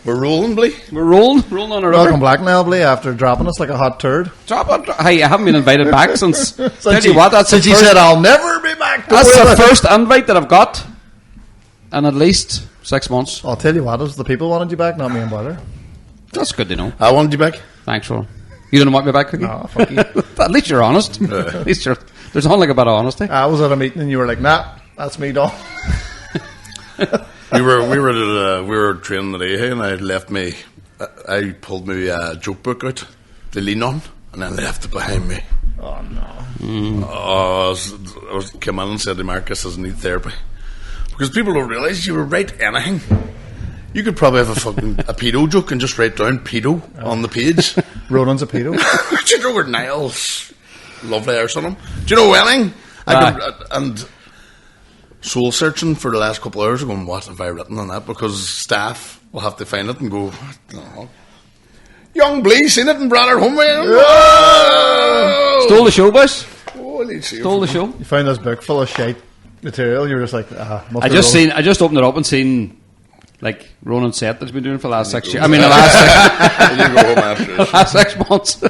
We're rolling, Blee. We're rolling on a river. Welcome back now, Blee, after dropping us like a hot turd. Hey, I haven't been invited back since. Tell you what, that's since you said I'll never be back. That's the first invite that I've got in at least 6 months. I'll tell you what, it was the people wanted you back, not me and Butler. That's good to know. I wanted you back. Thanks, Ron. You don't want me back, Cookie? No, fuck you. At least you're honest. At least there's only like a bit of honesty. I was at a meeting and you were like, nah, that's me, Don. we were training today, and I pulled my joke book out to lean on, and I left it behind me. Oh no! I came in and said to Marcus, "I need therapy," because people don't realise you would write anything. You could probably have a pedo joke and just write down pedo on the page. Ronan's a pedo. Do you know where Niall's love letters on him? Do you know anything? And soul searching for the last couple of hours, going, what have I written on that? Because staff will have to find it and go, no. Young Blee seen it and brought it home with him. Stole the show, boys. Stole the show. You found this book full of shite material. You were just like, I just opened it up and seen like Ronan set that's been doing for the last 6 years. I mean, the last 6 months.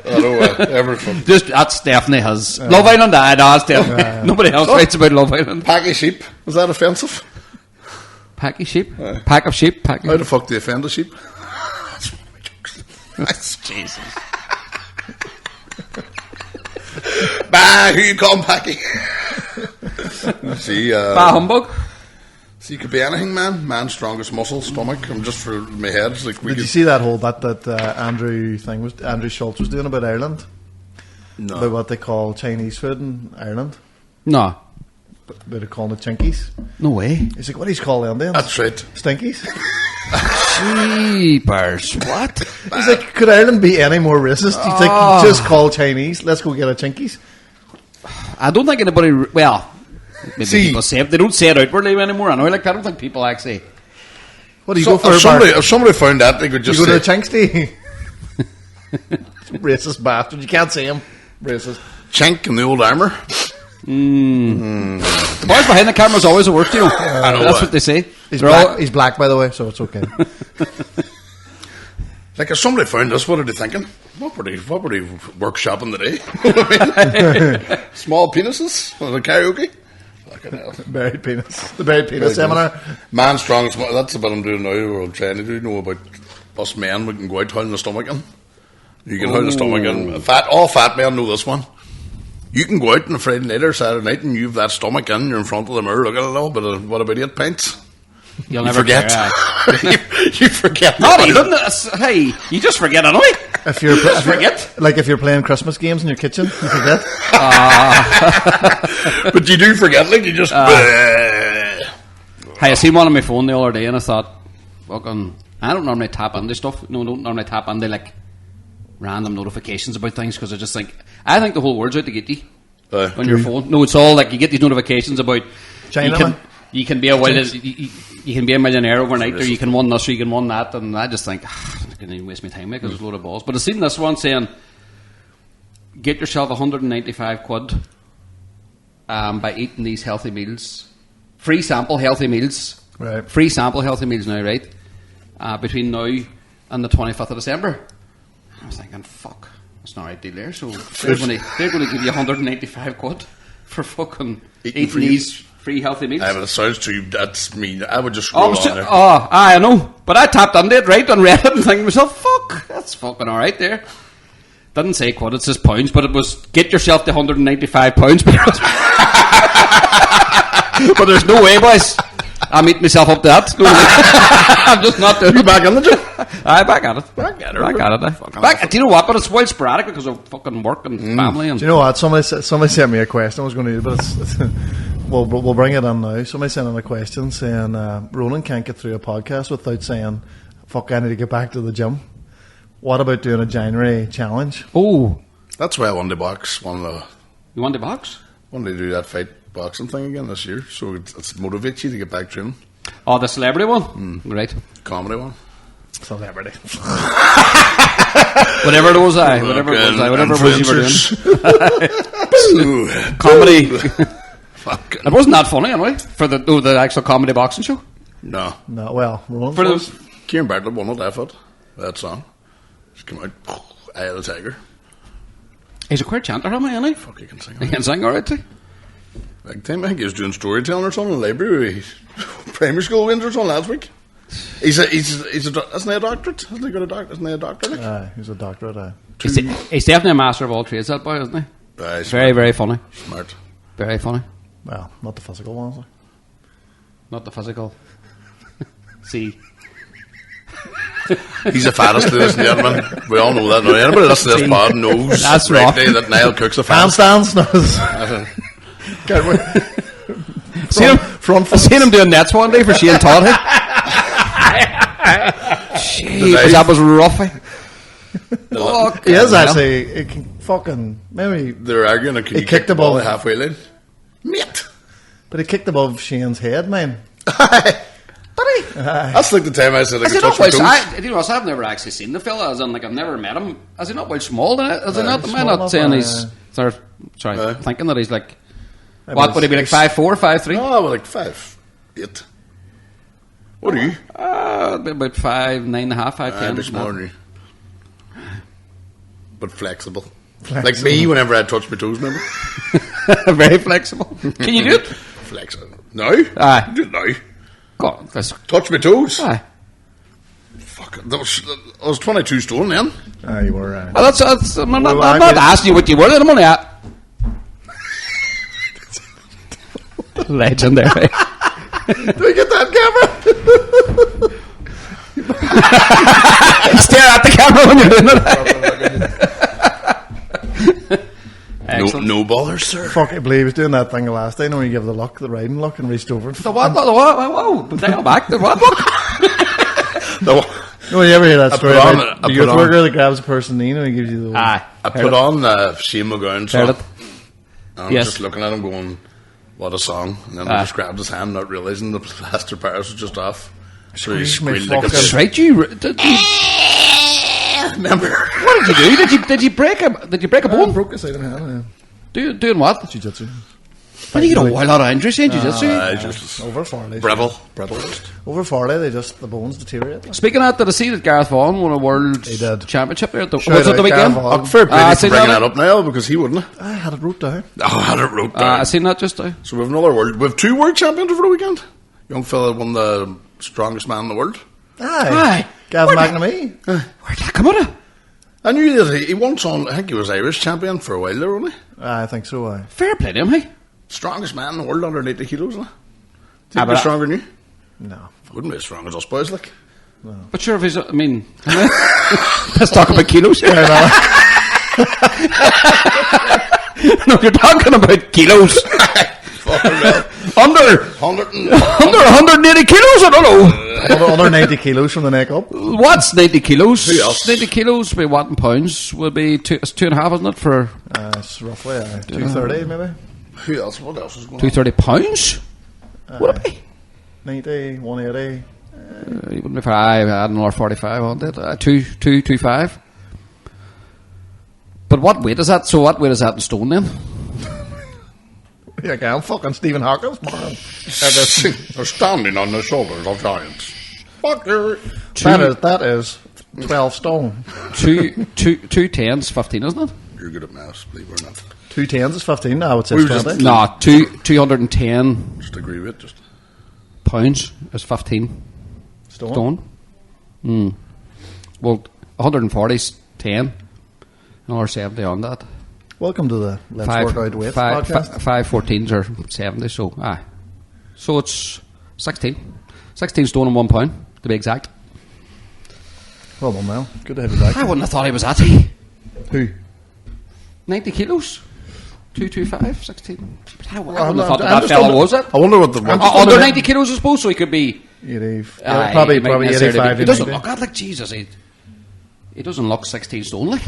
Everything. Just that's definitely his Love Island. No, it's definitely nobody else writes about Love Island. Packy sheep. Was that offensive? Packy sheep. Pack of sheep. How the fuck do you offend a sheep? That's one of my jokes. That's Jesus. Bah, who you call him Packy? See, bah humbug. See, it could be anything, man. Man's strongest muscle, stomach. I'm just for my head. It's like Did you see that whole that Andrew Schultz was doing about Ireland? No. About what they call Chinese food in Ireland? No. About it calling it chinkies. No way. He's like, what do you call them then? That's right. Stinkies? Jeepers. What? He's like, could Ireland be any more racist? He's like, just call Chinese. Let's go get a chinkies. I don't think anybody... Well... Maybe people say it. They don't say it outwardly anymore. I know, like I don't think people actually. What do you go for? If somebody found that, they could just you go to the Chinksty. Racist bastard. You can't say him. Racist. Chink in the old armour. The boys behind the camera is always the worst, you know. I know that's what they say. He's black, by the way, so it's okay. Like if somebody found us, what are they thinking? What were they workshopping today? Small penises? The karaoke? The buried penis seminar. Man strong. That's what I'm doing now. We're trying to do. You know about us men. We can go out howling the stomach in. You can howl the stomach in. All fat men know this one. You can go out on a Friday night or Saturday night and you've that stomach in. You're in front of the mirror looking at it all. But what about 8 pints? You'll never forget. You forget. Not even. Hey, you just forget anyway. If you're playing Christmas games in your kitchen, you forget. But you do forget, like you just. Hey, I seen one on my phone the other day, and I thought, fucking, I don't normally tap into stuff. No, I don't normally tap into like random notifications about things because I think the whole world's out to get you on your phone. No, it's all like you get these notifications about China. You can be you can be a millionaire overnight, or you can win this, or you can win that, and I just think I'm going to waste my time because there's a load of balls. But I've seen this one saying, get yourself 195 quid by eating these healthy meals, free sample healthy meals, right? Free sample healthy meals now, right? Between now and the 25th of December. I was thinking, fuck, that's not a right deal there. So they're going to give you 195 quid for fucking eating these free healthy meals. But it sounds too. That's mean. I would just scroll on there. I know, but I tapped on it right on Reddit and thinking to myself, "Fuck, that's fucking all right there." Didn't say quid, it says pounds, but it was get yourself the 195 pounds. But there's no way, boys. I'm eating myself up to that. I'm just not doing it. Back on the gym. Back at it. Back at it. Do you know what? But it's well sporadic because of fucking work and family. And do you know what? Somebody sent me a question. I was going to do, but it's we'll bring it on now. Somebody sent in a question saying Ronan can't get through a podcast without saying, "Fuck, I need to get back to the gym." What about doing a January challenge? Oh, that's why I won the box. You won the box? Wanted to do that fight boxing thing again this year, so it motivates you to get back training. Oh, the celebrity one? Right. Comedy one. Celebrity. Whatever it was, whatever it was you were doing. Comedy. It wasn't that funny anyway for the actual comedy boxing show. No. Well, Keep Kieran Bartlett won it, I thought. That song. Just came out. Eye of the Tiger. He's a queer chanter, am I, isn't he? Fuck, he can sing. He can sing alright too. Big time. I think he was doing storytelling or something in the library. Primary school wins or something last week. Isn't he a doctorate? Hasn't he got a doctorate? Isn't he a doctor? Like? He's a doctorate. He's definitely a master of all trades, that boy, isn't he? Very, very funny. Smart. Very funny. Well, not the physical ones. Like. Not the physical. See. He's the fattest, ladies and gentlemen. We all know that now. Anybody listening to this pod knows that's rightly that Niall Cook's the fattest. Handstands knows. I seen him doing nets one day for Shane Todd. Jeez, that was rough. He is actually. It can fucking maybe they're arguing. Can he kicked the ball halfway line, mate. But he kicked above Shane's head, man. That's like the time I said I could touch my toes. I've never actually seen the fella, as in, like, I've never met him. Has he not well small? Is he not? Am I not saying he's... Sorry, thinking that he's like... What, would he be like 5'4", 5'3"? No, well, like 5'8". What are you? About 5'9.5", 5'10". Bit smaller than you. But flexible. Like me whenever I touch my toes, remember? Very flexible. Can you do it? Flexible. No? Aye. Do it now. God, touch my toes. Aye. Fuck it. I was 22 stone then. You were. I'm not asking you what you were. I'm only at. Legendary. Do we get that camera? Stare at the camera when you're doing it. No bother, sir. Fuck, I believe he was doing that thing last day. When you give the riding look, and reached over. The what? Whoa! Dial back. The what look? No, you ever hear that story about the youth worker that grabs a person knee and he gives you the... I put on the Shane McGowan song. I'm just looking at him going, what a song. And then I just grabbed his hand, not realising the plaster Paris was just off. So he squealed like a... Right, you... Remember? What did you do? Did you break a bone? I broke a side of the hand, Doing what? Jiu-jitsu. But you get a lot of injuries in jiu-jitsu. Over 40. Brittle. Over 40, the bones deteriorate. Speaking of that, did I see that Gareth Vaughan won a world championship there? Was it the weekend? Fair play for bringing that up now, because he wouldn't. I had it wrote down. I seen that just now. So we have two world champions over the weekend. Young fella won the strongest man in the world. Aye. Gavin McNamee. Where'd that come out of? I knew that he once on. I think he was Irish champion for a while there, wasn't he? I think so. Fair play to him, hey. Strongest man in the world, under 80 kilos, isn't he? Think he'd be stronger than you? No. Wouldn't be as strong as us boys, like. No. But sure, if he's... I mean... let's talk about kilos here. No, you're talking about kilos. Under 180 kilos, I don't know. Under 90 kilos from the neck up. What's 90 kilos? 90 kilos by what in pounds would be 2.5, isn't it? For it's roughly 230 maybe. Who else? What else is going 230 pounds? Would it be? 90, 180. You wouldn't be for I had another 45 on it. 225. But what weight is that? So what weight is that in stone then? Yeah, I'm fucking Stephen Hawkins, man. They're standing on the shoulders of giants. Fucker. That is 12 stone. 2 tens, 15, isn't it? You're good at maths, believe it or not. 2 tens is 15. I would say it's 20. No, 210. Just agree with it. Just pounds is 15 stone. Well, 140 is 10. Another 70 on that. Welcome to the Let's Work Out Weight podcast. 514s are 70, so so it's 16 stone and 1 pound to be exact. Well done, Mel. Good to have you back. I wouldn't have thought he was at who 90 kilos 225 16. I wouldn't have thought that fella was it. I wonder what the under 90 kilos I suppose, so he could be 80, probably 85. He doesn't look like Jesus. He doesn't look 16 stone like.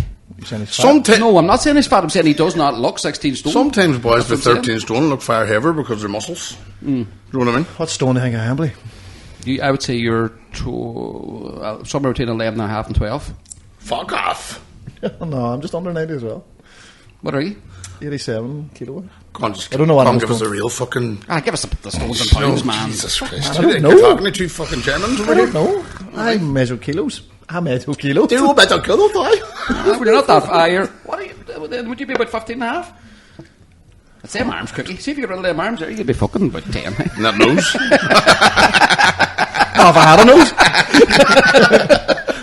No, I'm not saying he's fat. I'm saying he does not look 16 stone. Sometimes boys with 13 stone look far heavier because they're muscles. Do you know what I mean? What stone do you think I am, Billy? I would say you're somewhere between 11.5 and 12. Fuck off. No, I'm just under 90 as well. What are you? 87 kilo. Come on, just I don't know what come I'm give us a supposed- real fucking... Give us the stones and pounds, man. Jesus Christ. I don't You're know. talking to two fucking Germans I over don't here. know. I measure kilos. I measure kilos. Do you know about that kilo, though? Well, you're not that far. What are you? Would you be about 15 and a half? I'd say arms, Cookie. See if you get rid of them arms there, you'd be fucking about 10. That nose. Oh, if I had a nose.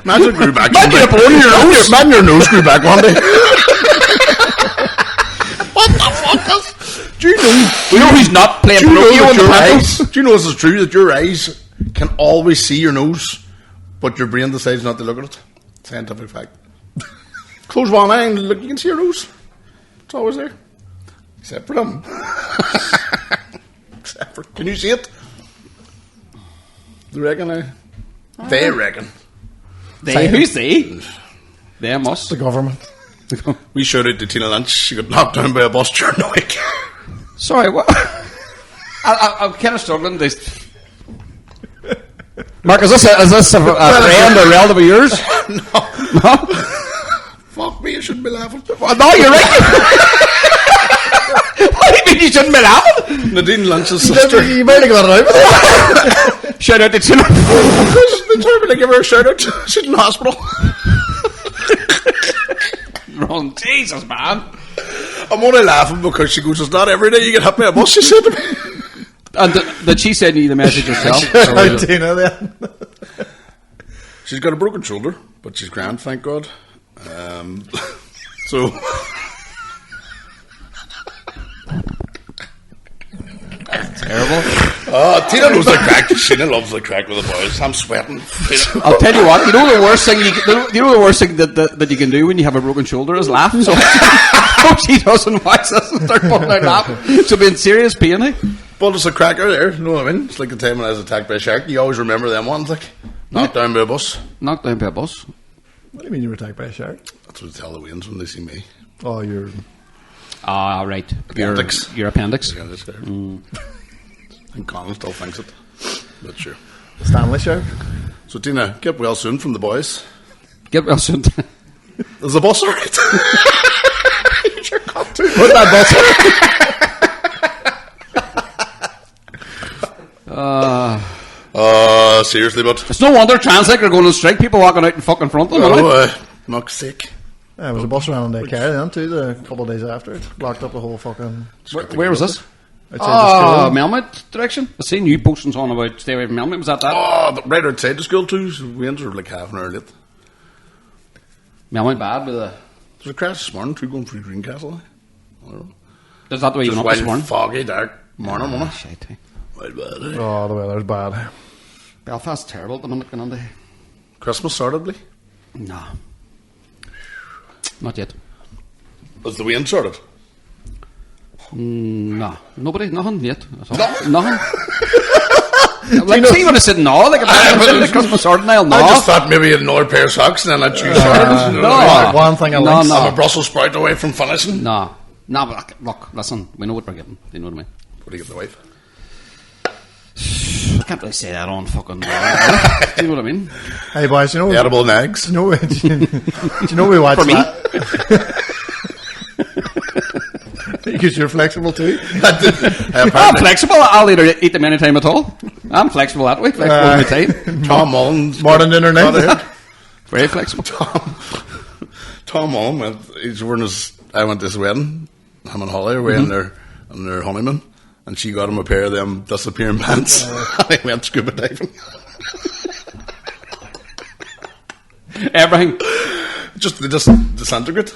Imagine it grew back. Imagine someday. a bone in your nose. Imagine your nose grew back one day. What the fuck is... Do you know... We know he's not playing Do you know Pinocchio that in the your Pantos. eyes... Do you know this is true, that your eyes can always see your nose, but your brain decides not to look at it? Scientific fact. Close one eye and look, you can see your nose. It's always there. Except for them. Except for... Can you see it? They reckon They reckon. Who's they? Them, us. The government. We showed it to Tina Lynch. She got knocked down by a bus during the week. Sorry, what? I'm kind of struggling. Mark, is this a friend or relative of yours? No. No? Fuck me, you shouldn't be laughing. Well, no, you're right. What do you mean you shouldn't be laughing? Nadine Lynch's sister. You better get it out with it. Shout out to Tina. They told me to give her a shout out. She's in the hospital. Wrong. Jesus, man. I'm only laughing because she goes, it's not every day you get hit by a bus, she said to me. And did she send you the message herself? How Tina then? She's got a broken shoulder, but she's grand, thank God. So... Terrible. Tina knows the crack. Sheena loves the crack with the boys. I'm sweating. I'll tell you what. You know the worst thing. You know the worst thing that you can do when you have a broken shoulder is laugh. So I hope she doesn't watch this and start pulling out laughing. She'll be in serious pain. Eh? But there's a cracker there. You know what I mean? It's like the time when I was attacked by a shark. You always remember them ones, like knocked down by a bus. Knocked down by a bus. What do you mean you were attacked by a shark? That's what they tell the Waynes when they see me. Oh, you're... Ah, right. Appendix. Your appendix. Yeah, that's there. And Colin still thinks it. But sure. Stanley shark? So Tina, get well soon from the boys. Get well soon. Is the bus alright? You sure got to. Put that bus. Seriously, but It's no wonder Translink are going on strike. People walking out in fucking front of them. oh, not sick. There was a bus around in Care then too, a couple of days after. It blocked up the whole fucking... Where was this? outside the school. Melmot direction. I seen you postings on about stay away from Melmot. Was that? Oh, right outside the school too. So we entered like half an hour late. Melmot bad with a. There's a crash this morning, two going through Greencastle. Is that the way you Just went up this wild, morning? foggy, dark morning, wasn't it? Shite, eh? Wild bad, eh? Oh, the weather's bad. Belfast's terrible at the minute, going on there. Christmas sorted, Lee? No. Not yet. Was the wind sorted? No. Nobody, nothing yet. Nothing. Like, see when I said no, like, the Christmas ordinary, no. I just thought maybe you had another pair of socks and then I'd choose sorted. no. One thing I No, like. no. I'm a Brussels sprout away from finishing. No. No, but look, listen, we know what we're getting. Do you know what I mean? What do you get the wife? I can't really say that on fucking. Do you know what I mean? Hey boys, you know... Edible nags. Do you know we watched For me? Because you're flexible too. I'm flexible. I'll eat them anytime at all. I'm flexible that way. Flexible all the time. Tom Mullins. Modern internet. Very flexible. Tom Mullins went, he's wearing his, I went to his wedding, him and Holly were on their honeymoon, and she got him a pair of them disappearing pants, and he went scuba diving. Everything Just, they just disintegrate.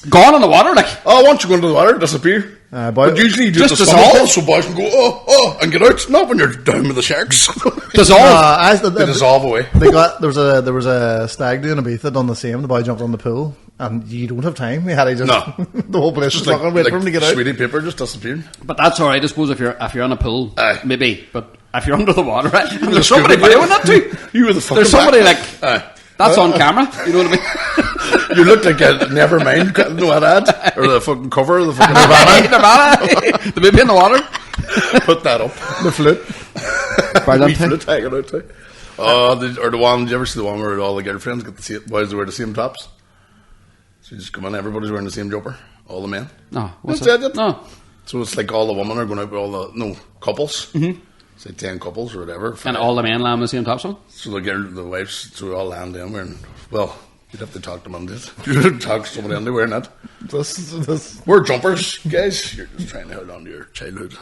gone in the water, like. Oh, once you go into the water, disappear. But usually you do just the dissolve? so boys can go, oh, and get out. Not when you're down with the sharks. Dissolve. They dissolve away. There was a stag do in Ibiza done the same. The boy jumped on the pool, and you don't have time. You had to just No. the whole place was Just like, fucking waiting for him to get out. sweetie paper just disappeared. But that's alright, I suppose, if you're in a pool, Aye. maybe. But if you're under the water, right? The There's somebody scuba doing that too. You were the fucking There's somebody back. like Aye. that's on camera. You know what I mean? You look like a Nevermind, no ad, or the fucking cover of the fucking Nirvana. The baby in the water. Put that up. The flute. We flute hanging out too. Oh, or the one, did you ever see the one where all the girlfriends get the same, boys wear the same tops? So you just come in, everybody's wearing the same jumper. All the men. No, what's That's it? it. No. So it's like all the women are going out with all the couples. Mm-hmm. Say 10 couples or whatever. And all the men land in the same top song? So the wives, so we all land in wearing, well, you'd have to talk to them on this. You'd talk to somebody in there wearing that. We're jumpers, guys. You're just trying to hold on to your childhood.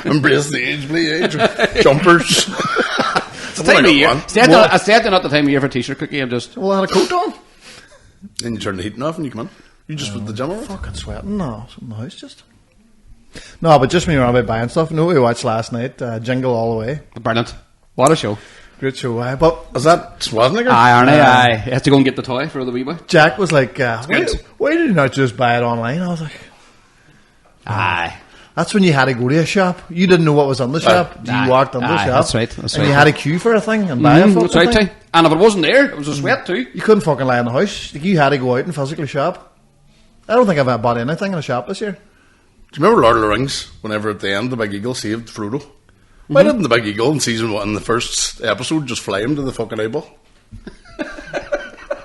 Embrace the age, jumpers. It's the time of year. I said not the time of year for a t-shirt cookie. I'm just... Well, I had a coat on. Then you turn the heating off and you come in. You just put the jumper on. Fucking sweating. No, something in the house just. No, but just when you're on about buying stuff, we watched last night, Jingle All the Way. Brilliant. What a show. Great show, but... Is that Schwarzenegger? Aye, aren't I? Aye. You have to go and get the toy for the wee boy. Jack was like, why did you not just buy it online? I was like... Aye. That's when you had to go to a shop. You didn't know what was on the shop. You walked into the shop. That's right. And you had a queue for a thing and buy a fucking that's right, thing. too. And if it wasn't there, it was a sweat too. You couldn't fucking lie in the house. You had to go out and physically shop. I don't think I've bought anything in a shop this year. Do you remember Lord of the Rings? Whenever at the end the Big Eagle saved Frodo? Why didn't the Big Eagle in season 1, in the first episode, just fly him to the fucking eyeball?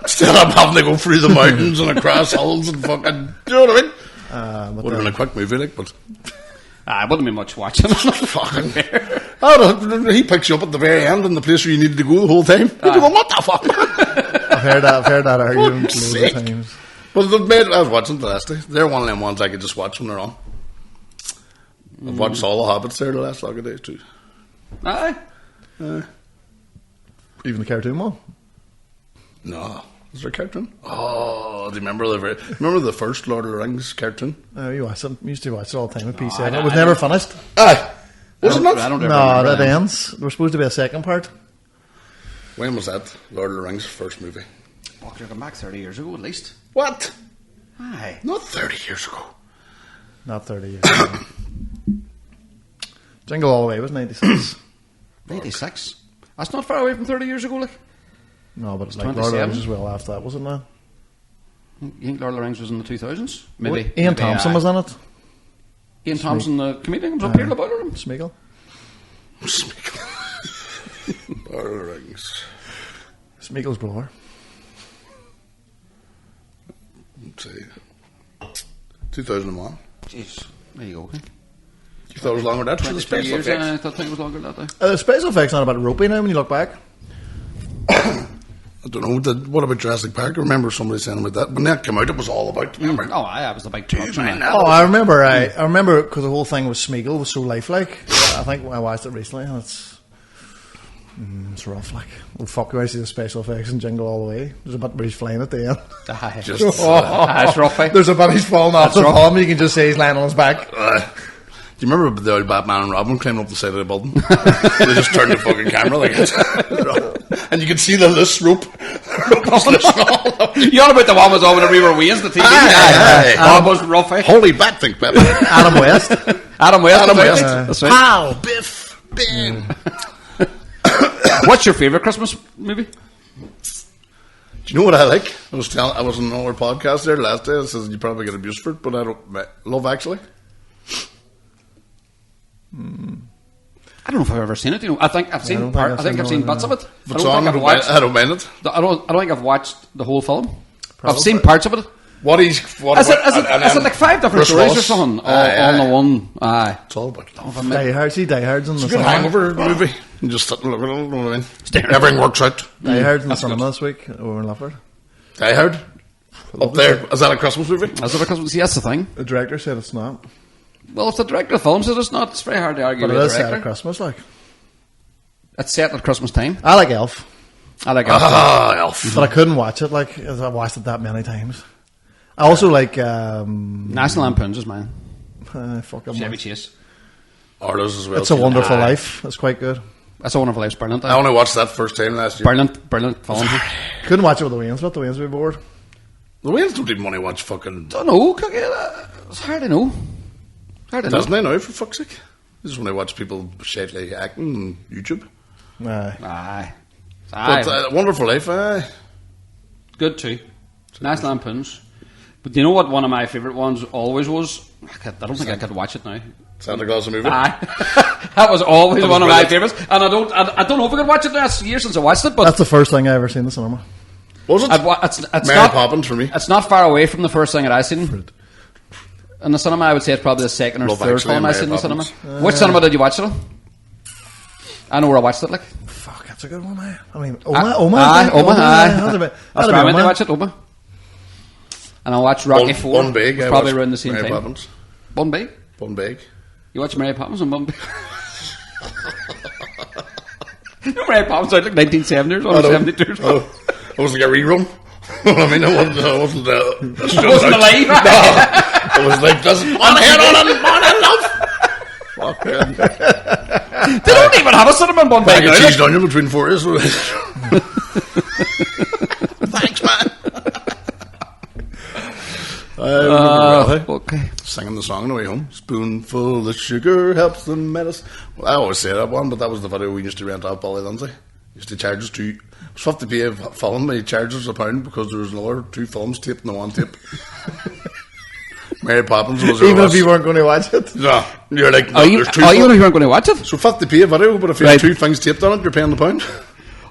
Instead of having to go through the mountains and across hills and fucking... Do you know what I mean? Would have been a quick movie, like, but... I wouldn't be much watching. Fucking... he picks you up at the very end in the place where you needed to go the whole time. You're going, what the fuck? I've heard that argument loads of times. But I was watching the last day. They're one of them ones I could just watch when they're on. I've watched all the Hobbits there the last few days too. Aye. Even the cartoon one? No. Is there a cartoon? Oh, do you remember the first Lord of the Rings cartoon? Oh, you watched it. You used to watch it all the time with PC. It was never finished. Aye. Wasn't it? I don't No, remember that ends. There was supposed to be a second part. When was that? Lord of the Rings first movie? Oh, you're going back 30 years ago at least. What? Aye. Not 30 years ago. Not 30 years ago. Jingle All the Way was 96. 96? That's not far away from 30 years ago, like. No, but it's like Lord of the Rings as well after that, wasn't it? You think Lord of the Rings was in the 2000s? Maybe. Ian Thompson was in it. Ian Thompson, the comedian, was up here about him. Smeagol. Lord of the Rings. Smeagol's brother. Let's see. 2001. Jeez, there you go. Okay. You thought it was longer than that? For the special years, effects. I thought it was longer than that. The special effects not a bit ropey now when you look back. I don't know. What about Jurassic Park? I remember somebody saying about that. When that came out, it was all about. Remember? Oh, I was the big trucks. Oh, I remember because the whole thing with Smeagol was so lifelike. I think I watched it recently and it's rough. Like, oh fuck, I see the special effects and Jingle All the Way. There's a bit where he's flying at the end. That's rough. Eh? There's a bit he's falling off the palm. You can just say he's lying on his back. Do you remember the old Batman and Robin climbing up the side of the building? They just turned the fucking camera like it. And you could see the loose rope. You on about the one was over the River Waves, the TV? That was rough, eh? Holy bat think, Batman. Adam West. Adam West. That's right. Pow, biff, bang. What's your favourite Christmas movie? Do you know what I like? I was on another podcast there last day. It says you probably get abused for it, but I don't. Love Actually. I don't know if I've ever seen it. You know, I think I've seen I've seen bits of it. I don't mind it. I don't think I've watched the whole film. I've seen parts of it. Is it like 5 different stories or something? On the one. Aye. It's all about love. Die Hard's in the Good cinema. hangover movie. You just sit and look at it, you know what I mean? Everything works out. Die Hard's in the cinema this week over in Lefford. Die Hard? Up there. Is that a Christmas movie? Is it a Christmas? See, that's the thing. The director said it's not. Well, if the director of the film says it's not, it's very hard to argue But with it the is set director. at Christmas, like. It's set at Christmas time. I like Elf. I like it. Elf. But I couldn't watch it, like, as I've watched it that many times. I also like, National Lampoon's is mine. Chevy Chase. Arlo's as well. It's a Wonderful Life. It's quite good. That's a Wonderful Life's brilliant. I only watched that first time last year. Brilliant film. Couldn't watch it with the Waynes, but the Waynes would be bored. The Waynes don't even want to watch fucking... Don't know. It's hard to know. Doesn't they now, for fuck's sake? This is when I watch people shitly acting on YouTube. Aye. But Wonderful Life, Good too. National Lampoon's. But do you know what one of my favourite ones always was? I don't think I could watch it now. Santa Claus the movie. Aye. That was always one of my favourites. And I don't know if I could watch it now. It's years since I watched it, but that's the first thing I ever seen in the cinema. Was it? It's Mary not, Poppins for me. It's not far away from the first thing that I seen in the cinema. I would say it's probably the second or Love third Actually film and I Mary seen in the Poppins. cinema. Which cinema did you watch it on? I know where I watched it. Like, Fuck, that's a good one. I mean, Oma. That's where I went to watch it. Oma. And I watched Rocky IV. One Big. I Probably watched around the same Mary time. Poppins. One Big. One Big. You watched Mary Poppins and One Big. Mary Poppins out like 1970s or 72s. Oh, it was like a rerun. I mean, it wasn't alive. No, it was like just one head on and one love. Fucking They don't even have a cinema in One Big bag of now. cheese onion between four ears. Thanks, man. Okay. Singing the song on the way home. Spoonful of sugar helps the medicine. Well, I always say that one, but that was the video we used to rent out Bolly Lindsay. Used to charge us it was 50p a film. They charged us £1 because there was another 2 films taped in the one tape. Mary Poppins was Even if you weren't going to watch it. No, you're like, no, Are you there's 2 even if you weren't going to watch it? So 50p a video, but if you Right. have 2 things taped on it, you're paying the £1.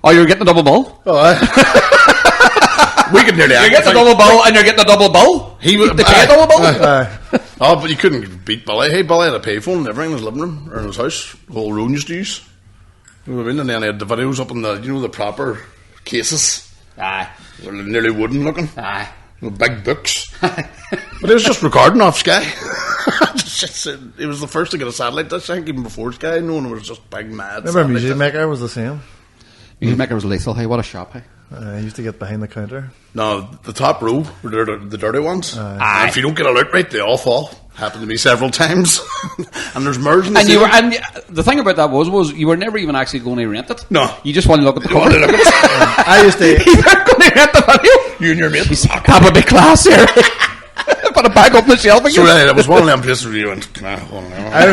Oh, you're getting a double bill? Oh, aye. We could nearly You're getting a double bill and you're getting a double bill? He would They pay a double bill? Oh, but you couldn't beat Billy. Hey, Billy had a payphone and everything in his living room or in his house. The whole room used to use. You know what I mean? And then he had the videos up in the proper cases. Aye. They're nearly wooden looking. Aye. With big books. But it was just recording off Sky. It was the first to get a satellite dish, I think, even before Sky. No one was just big mad. Remember satellite Music dish. Maker was the same. Music Maker was lethal. Hey, what a shop, hey. I used to get behind the counter. No, the top row were the dirty ones. And if you don't get a look right, they all fall. Happened to me several times. And there's merging. And the thing about that was you were never even actually going to rent it. No. You just want to look at the You want to cover. look at it? I used to. You weren't going to rent the video. You and your mates. Have a big class here. Put it back up the shelf again. So that was one of them places where you went, nah, hold on now. I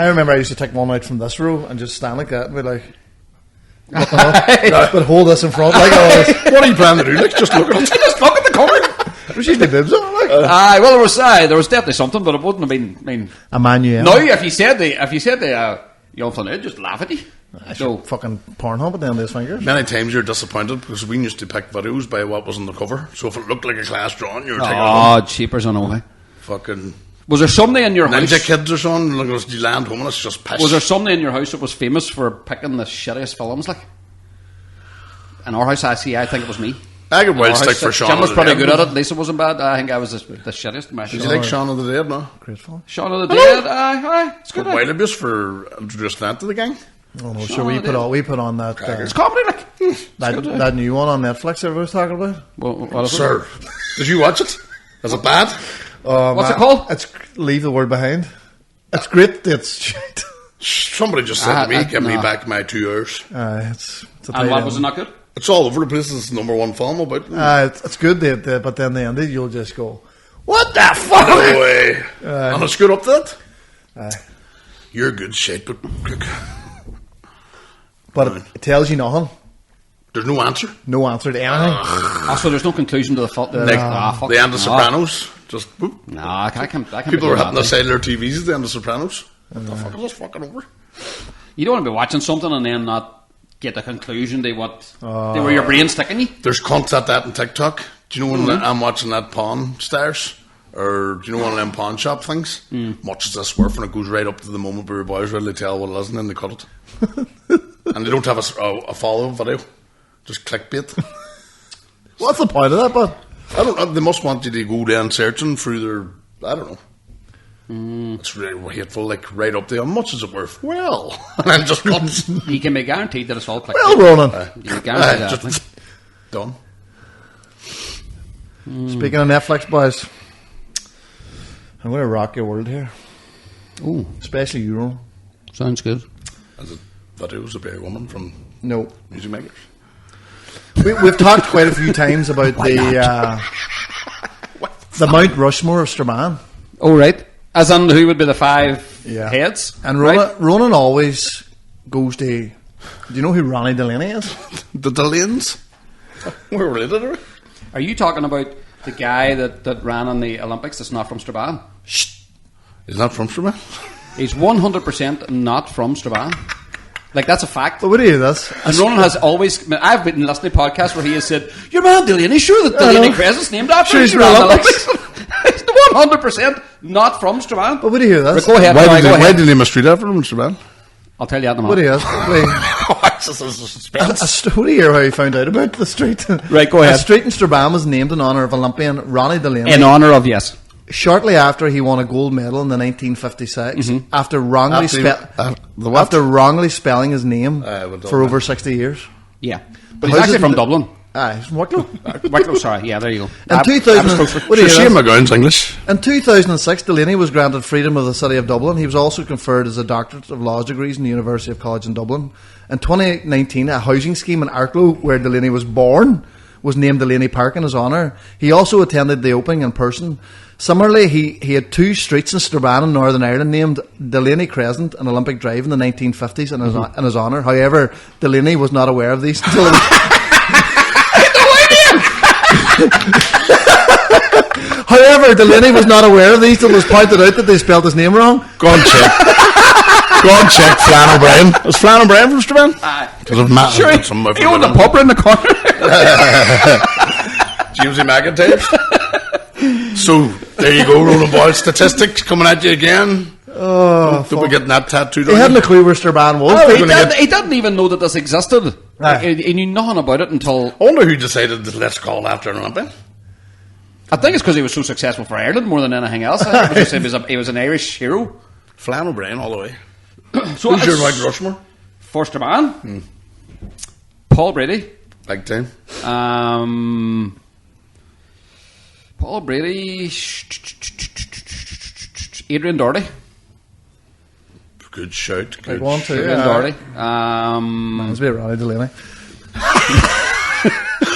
remember. I used to take one out from this row and just stand like that and be like, what the hell? But hold this in front like always. What are you planning to do? Like, just look at it. Just look at the cover. There's usually bibs on it, like. Aye, well, there was definitely something, but it wouldn't have been. I mean, A manual. now if you said the young fella, just laugh at you. So Fucking Pornhub at the end of his fingers. Many times you're disappointed because we used to pick videos by what was on the cover. So if it looked like a class drawing, you were taking it oh, cheapers on away. fucking Was there somebody in your Ninja house? Kids or something. Look, you land home and it's just piss. Was there somebody in your house that was famous for picking the shittiest films? Like in our house, I think it was me. I could well Our stick house, for Shaun Jim of was the pretty Dead. good at it. Lisa wasn't bad. I think I was the shittest. Did you like Shaun of the Dead, no? Great film. Shaun of the Dead? Aye, it's good. Good wild abuse for introducing that to the gang. Oh no, Sure, sure. We it is. put on that It's comedy, like. that new one on Netflix. Everybody's talking about. What is it? Sir, did you watch it? Is it bad? What's it called? It's Leave the Word Behind. It's great. It's shit. Somebody just said to me, give me no. back my 2 hours. It's a And tight what end. was it not good? It's all over the place. It's the number 1 film about. It's good, but then the end, you'll just go, what the fuck? No way. And it's good up to that. Aye. You're good shit, but look, But it tells you nothing. there's no answer. No answer to anything. Also, there's no conclusion to the fuck. Like, Fuck. the end of No. Sopranos. Just whoop. No, I can't. People were hitting the side of their TVs at the end of Sopranos. What the fuck is this fucking over? You don't want to be watching something and then not get the conclusion to where your brain's sticking you. There's cunts at that on TikTok. Do you know when I'm watching that Pawn Stars? Or do you know one of them pawn shop things? Much as this worth, and it goes right up to the moment where your boys really tell what it is and then they cut it. And they don't have a follow video. Just clickbait. What's the point of that, but? I don't know. They must want you to go down searching through their. I don't know. It's really hateful, like right up there. How much is it worth? Well, and then just cuts. You can be guaranteed that it's all clickbait. Well, Ronan. You can guarantee that. Just done. Speaking of Netflix, boys, I'm going to rock your world here. Ooh, Especially you, Ronan. sounds good. As it videos of a woman from No. Music Makers. We've talked quite a few times about the Mount Rushmore of Strabane. Oh, right. As in, who would be the 5 Yeah. heads? And right? Ronan always goes to... Do you know who Ronnie Delany is? The Delanes. We're related, are we? Are you talking about the guy that ran in the Olympics that's not from Strabane? He's not from Strabane. He's 100% not from Strabane. Like, that's a fact. But what do you do this? And Ronan has always... I've been listening to podcasts where he has said, your man Delany, sure that Delany Crescent's named after Sure, he's him. from the Olympics. It's the 100% not from Strabane. But what do you do this? Go ahead. Why Go did ahead. they name a street after him in Strabane? I'll tell you that in a What do minute. you do? What's this suspense? What do you hear how you found out about the street? Right, go ahead. A street in Strabane was named in honour of Olympian Ronnie Delany. In honour of, yes. Shortly after he won a gold medal in the 1956, after wrongly After wrongly spelling his name well done, for man. over 60 years. Yeah. But he's How's actually it- from Dublin. He's from Wicklow. Wicklow, sorry. Yeah, there you go. In 2000, what do you Shane do? McGowan's English. In 2006, Delany was granted freedom of the city of Dublin. He was also conferred as a Doctorate of Laws degrees in the University of College in Dublin. In 2019, a housing scheme in Arklow, where Delany was born, was named Delany Park in his honour. He also attended the opening in person. Similarly, he had 2 streets in Strabane in Northern Ireland named Delany Crescent and Olympic Drive in the 1950s in his honour. However, Delany was not aware of these until However, Delany was not aware of these till it was pointed out that they spelled his name wrong. Go on, check. Go on, check Flann O'Brien. Was Flann O'Brien from Strabane? Because of Matt. Sure, he owned a pub in the corner. Jamesy McIntyre. So, there you go, Ronan Boyle. Statistics coming at you again. Oh, Don't be getting that tattooed he on hadn't you. a clue where Strabane was. He didn't even know that this existed. Aye. He knew nothing about it until... I wonder who decided that let's call it after an Olympian. I think it's because he was so successful for Ireland more than anything else. I think it was just he was an Irish hero. Flann O'Brien all the way. So Who's your Mount Rushmore? For Strabane? Paul Brady. Big time. Paul Brady. Adrian Doherty. Good shout. Big Good one too. Adrian Doherty. Mine's be Ronnie Delany.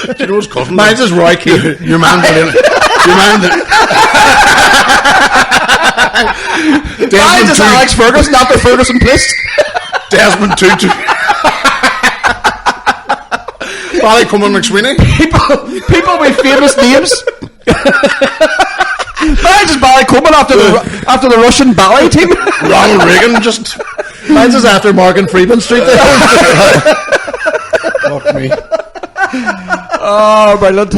Do you know his cousin? Mine's is Roy Keane. Your man Delany. Your man Mine's is Alex Ferguson after Ferguson Place. Desmond Tutu. Ballycummin McSweeney. People with famous names. Mine's is Ballycummin after the Russian ballet team. Ronald Reagan just... Mine's is after Morgan Freeman Street there. Fuck me. Oh, brilliant.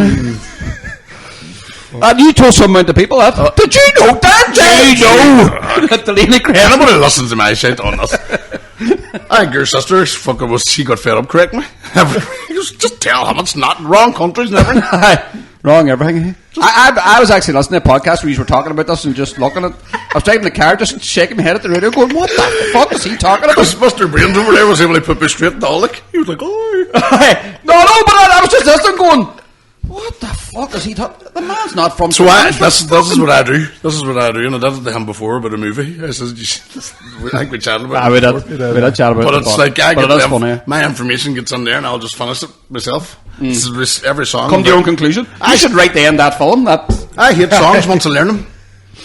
And you told some amount of people that. Did you know that? Did you know? Delany Crescent. Anybody listens to my shit on this. I think your sister fucking was, she got fed up correcting me. Just tell him it's not wrong countries and everything. Wrong everything. I was actually listening to a podcast where you were talking about this and just looking at... I was driving the car just shaking my head at the radio going, what the fuck is he talking about? Because Mr. Brains over there was able to put me straight in the holic. He was like, oh. No, but I was just listening going, what the fuck is he talking... The man's not from... So this is what I do. This is what I do. And I did it to him before about a movie. I said, I think we chatted about it before. We did chat about But it. it's like, I But get it is funny. my information gets in there and I'll just finish it myself. This is every song. Come to your own conclusion. I should write the end that film. That I hate songs once I learn them.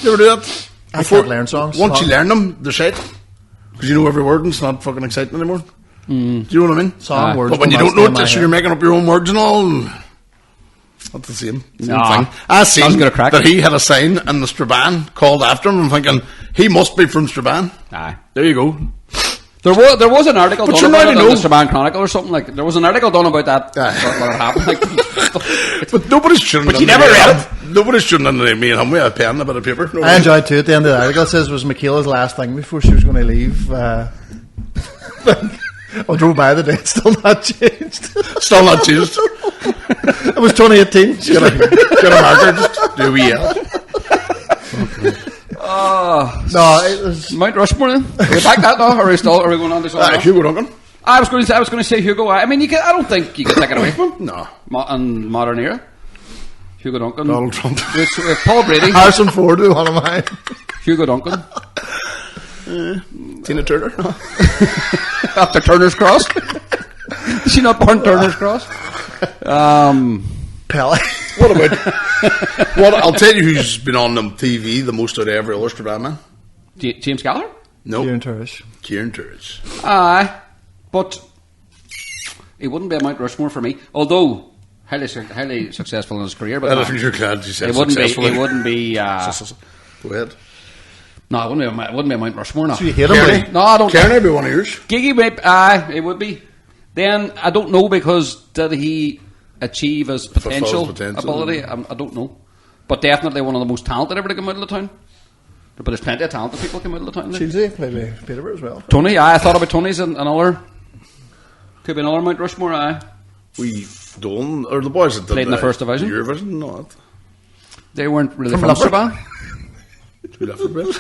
You ever do that? I can't learn songs. Once you learn them, they're shit. Because you know every word and it's not fucking exciting anymore. Do you know what I mean? Song words. But when you don't know it, so you're making up your own words and all. Not the same Nah. thing. I seen good a crack. that he had a sign in the Strabane called after him. I'm thinking, he must be from Strabane. Aye. There you go. There was an article But done you're about not it on know. the Strabane Chronicle or something like. There was an article done about that. Aye. What had happened? Like, But nobody's shouldn't. But you never read it. Nobody's shouldn't have me and him with a pen and a bit of paper. I enjoyed too. At the end of the article, it says it was Michaela's last thing before she was going to leave. I drove by the day; it's still not changed. Still not changed. It was 2018. Get a marker. Just do a wee L. No, it was. Mount Rushmore. Then? Are we back that now? Or are we going on to something else? Hugo Duncan. I was going to say Hugo. I mean, I don't think you can take it away from him. No. In modern era. Hugo Duncan. Donald Trump. With Paul Brady. Harrison Ford was one of mine. Hugo Duncan. Tina Turner. No. After Turner's Cross. Is she not born Turner's Cross? Pele. What about? Well, I'll tell you who's been on the TV the most out of every other Strabane man. James Gallagher? No. Kieran Turrish. Kieran Turrish. Aye. But he wouldn't be a Mount Rushmore for me. Although highly successful in his career, but I don't think you're glad you said it wouldn't successful. be. It wouldn't be. Go ahead. No, it wouldn't be a Mount Rushmore. No, So you hate him, Kearney? really? no, I don't. Kearney would be one of yours. Giggy, it would be. Then I don't know because did he achieve his Fulfill his potential ability? I don't know, but definitely one of the most talented ever to come out of the town. But there's plenty of talented people come out of the town. Like. Chelsea played with Peterborough as well. Tony, I thought about Tony's another. Could be another Mount Rushmore. We Dolan or the boys that did Played in the first division? Eurovision, not They weren't really from Liverpool. Strabane. two different bits.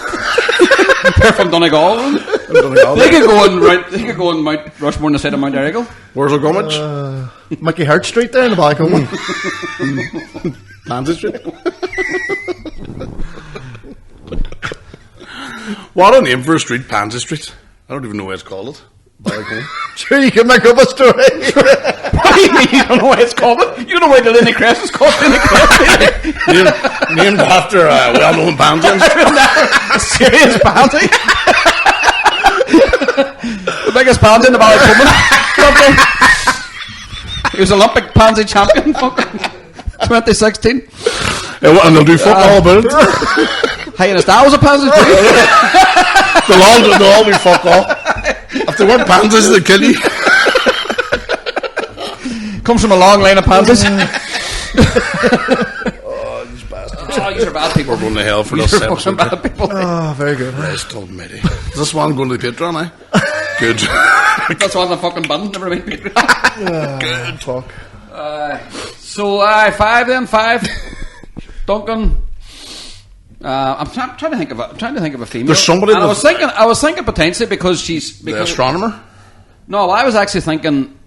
They're from Donegal. They could go on Mount Rushmore on the side of Mount Errigal. Where's our Gummidge? Mickey Hart Street there in the back home. Pansy Street. What a name for a street, Pansy Street. I don't even know what it's called it. Ballycombe. Sure, you can make up a story. What do you mean you don't know what it's called? You know why the Delany Crest is called Delany Crest? named after a well-known pansy. A serious pansy. The biggest pansy in the Ballycombe. He was Olympic pansy champion. Fucking 2016. Yeah, and they'll do fuck all about it. Hey, and that was a pansy too. They'll all be fuck all. If they weren't pansies, they'd kill you. Comes from a long line of pansies. Oh, these bastards. Oh, you're bad people. We're going to hell for this You're fucking episode. bad people. Oh, very good. Christ almighty. Is this one going to the Patreon, eh? Good. That's one of the fucking band. Never mind. Good. Fuck. So, 5. Duncan. I'm trying to think of a female. There's somebody And I that's- was thinking potentially because she's The astronomer? No, I was actually thinking,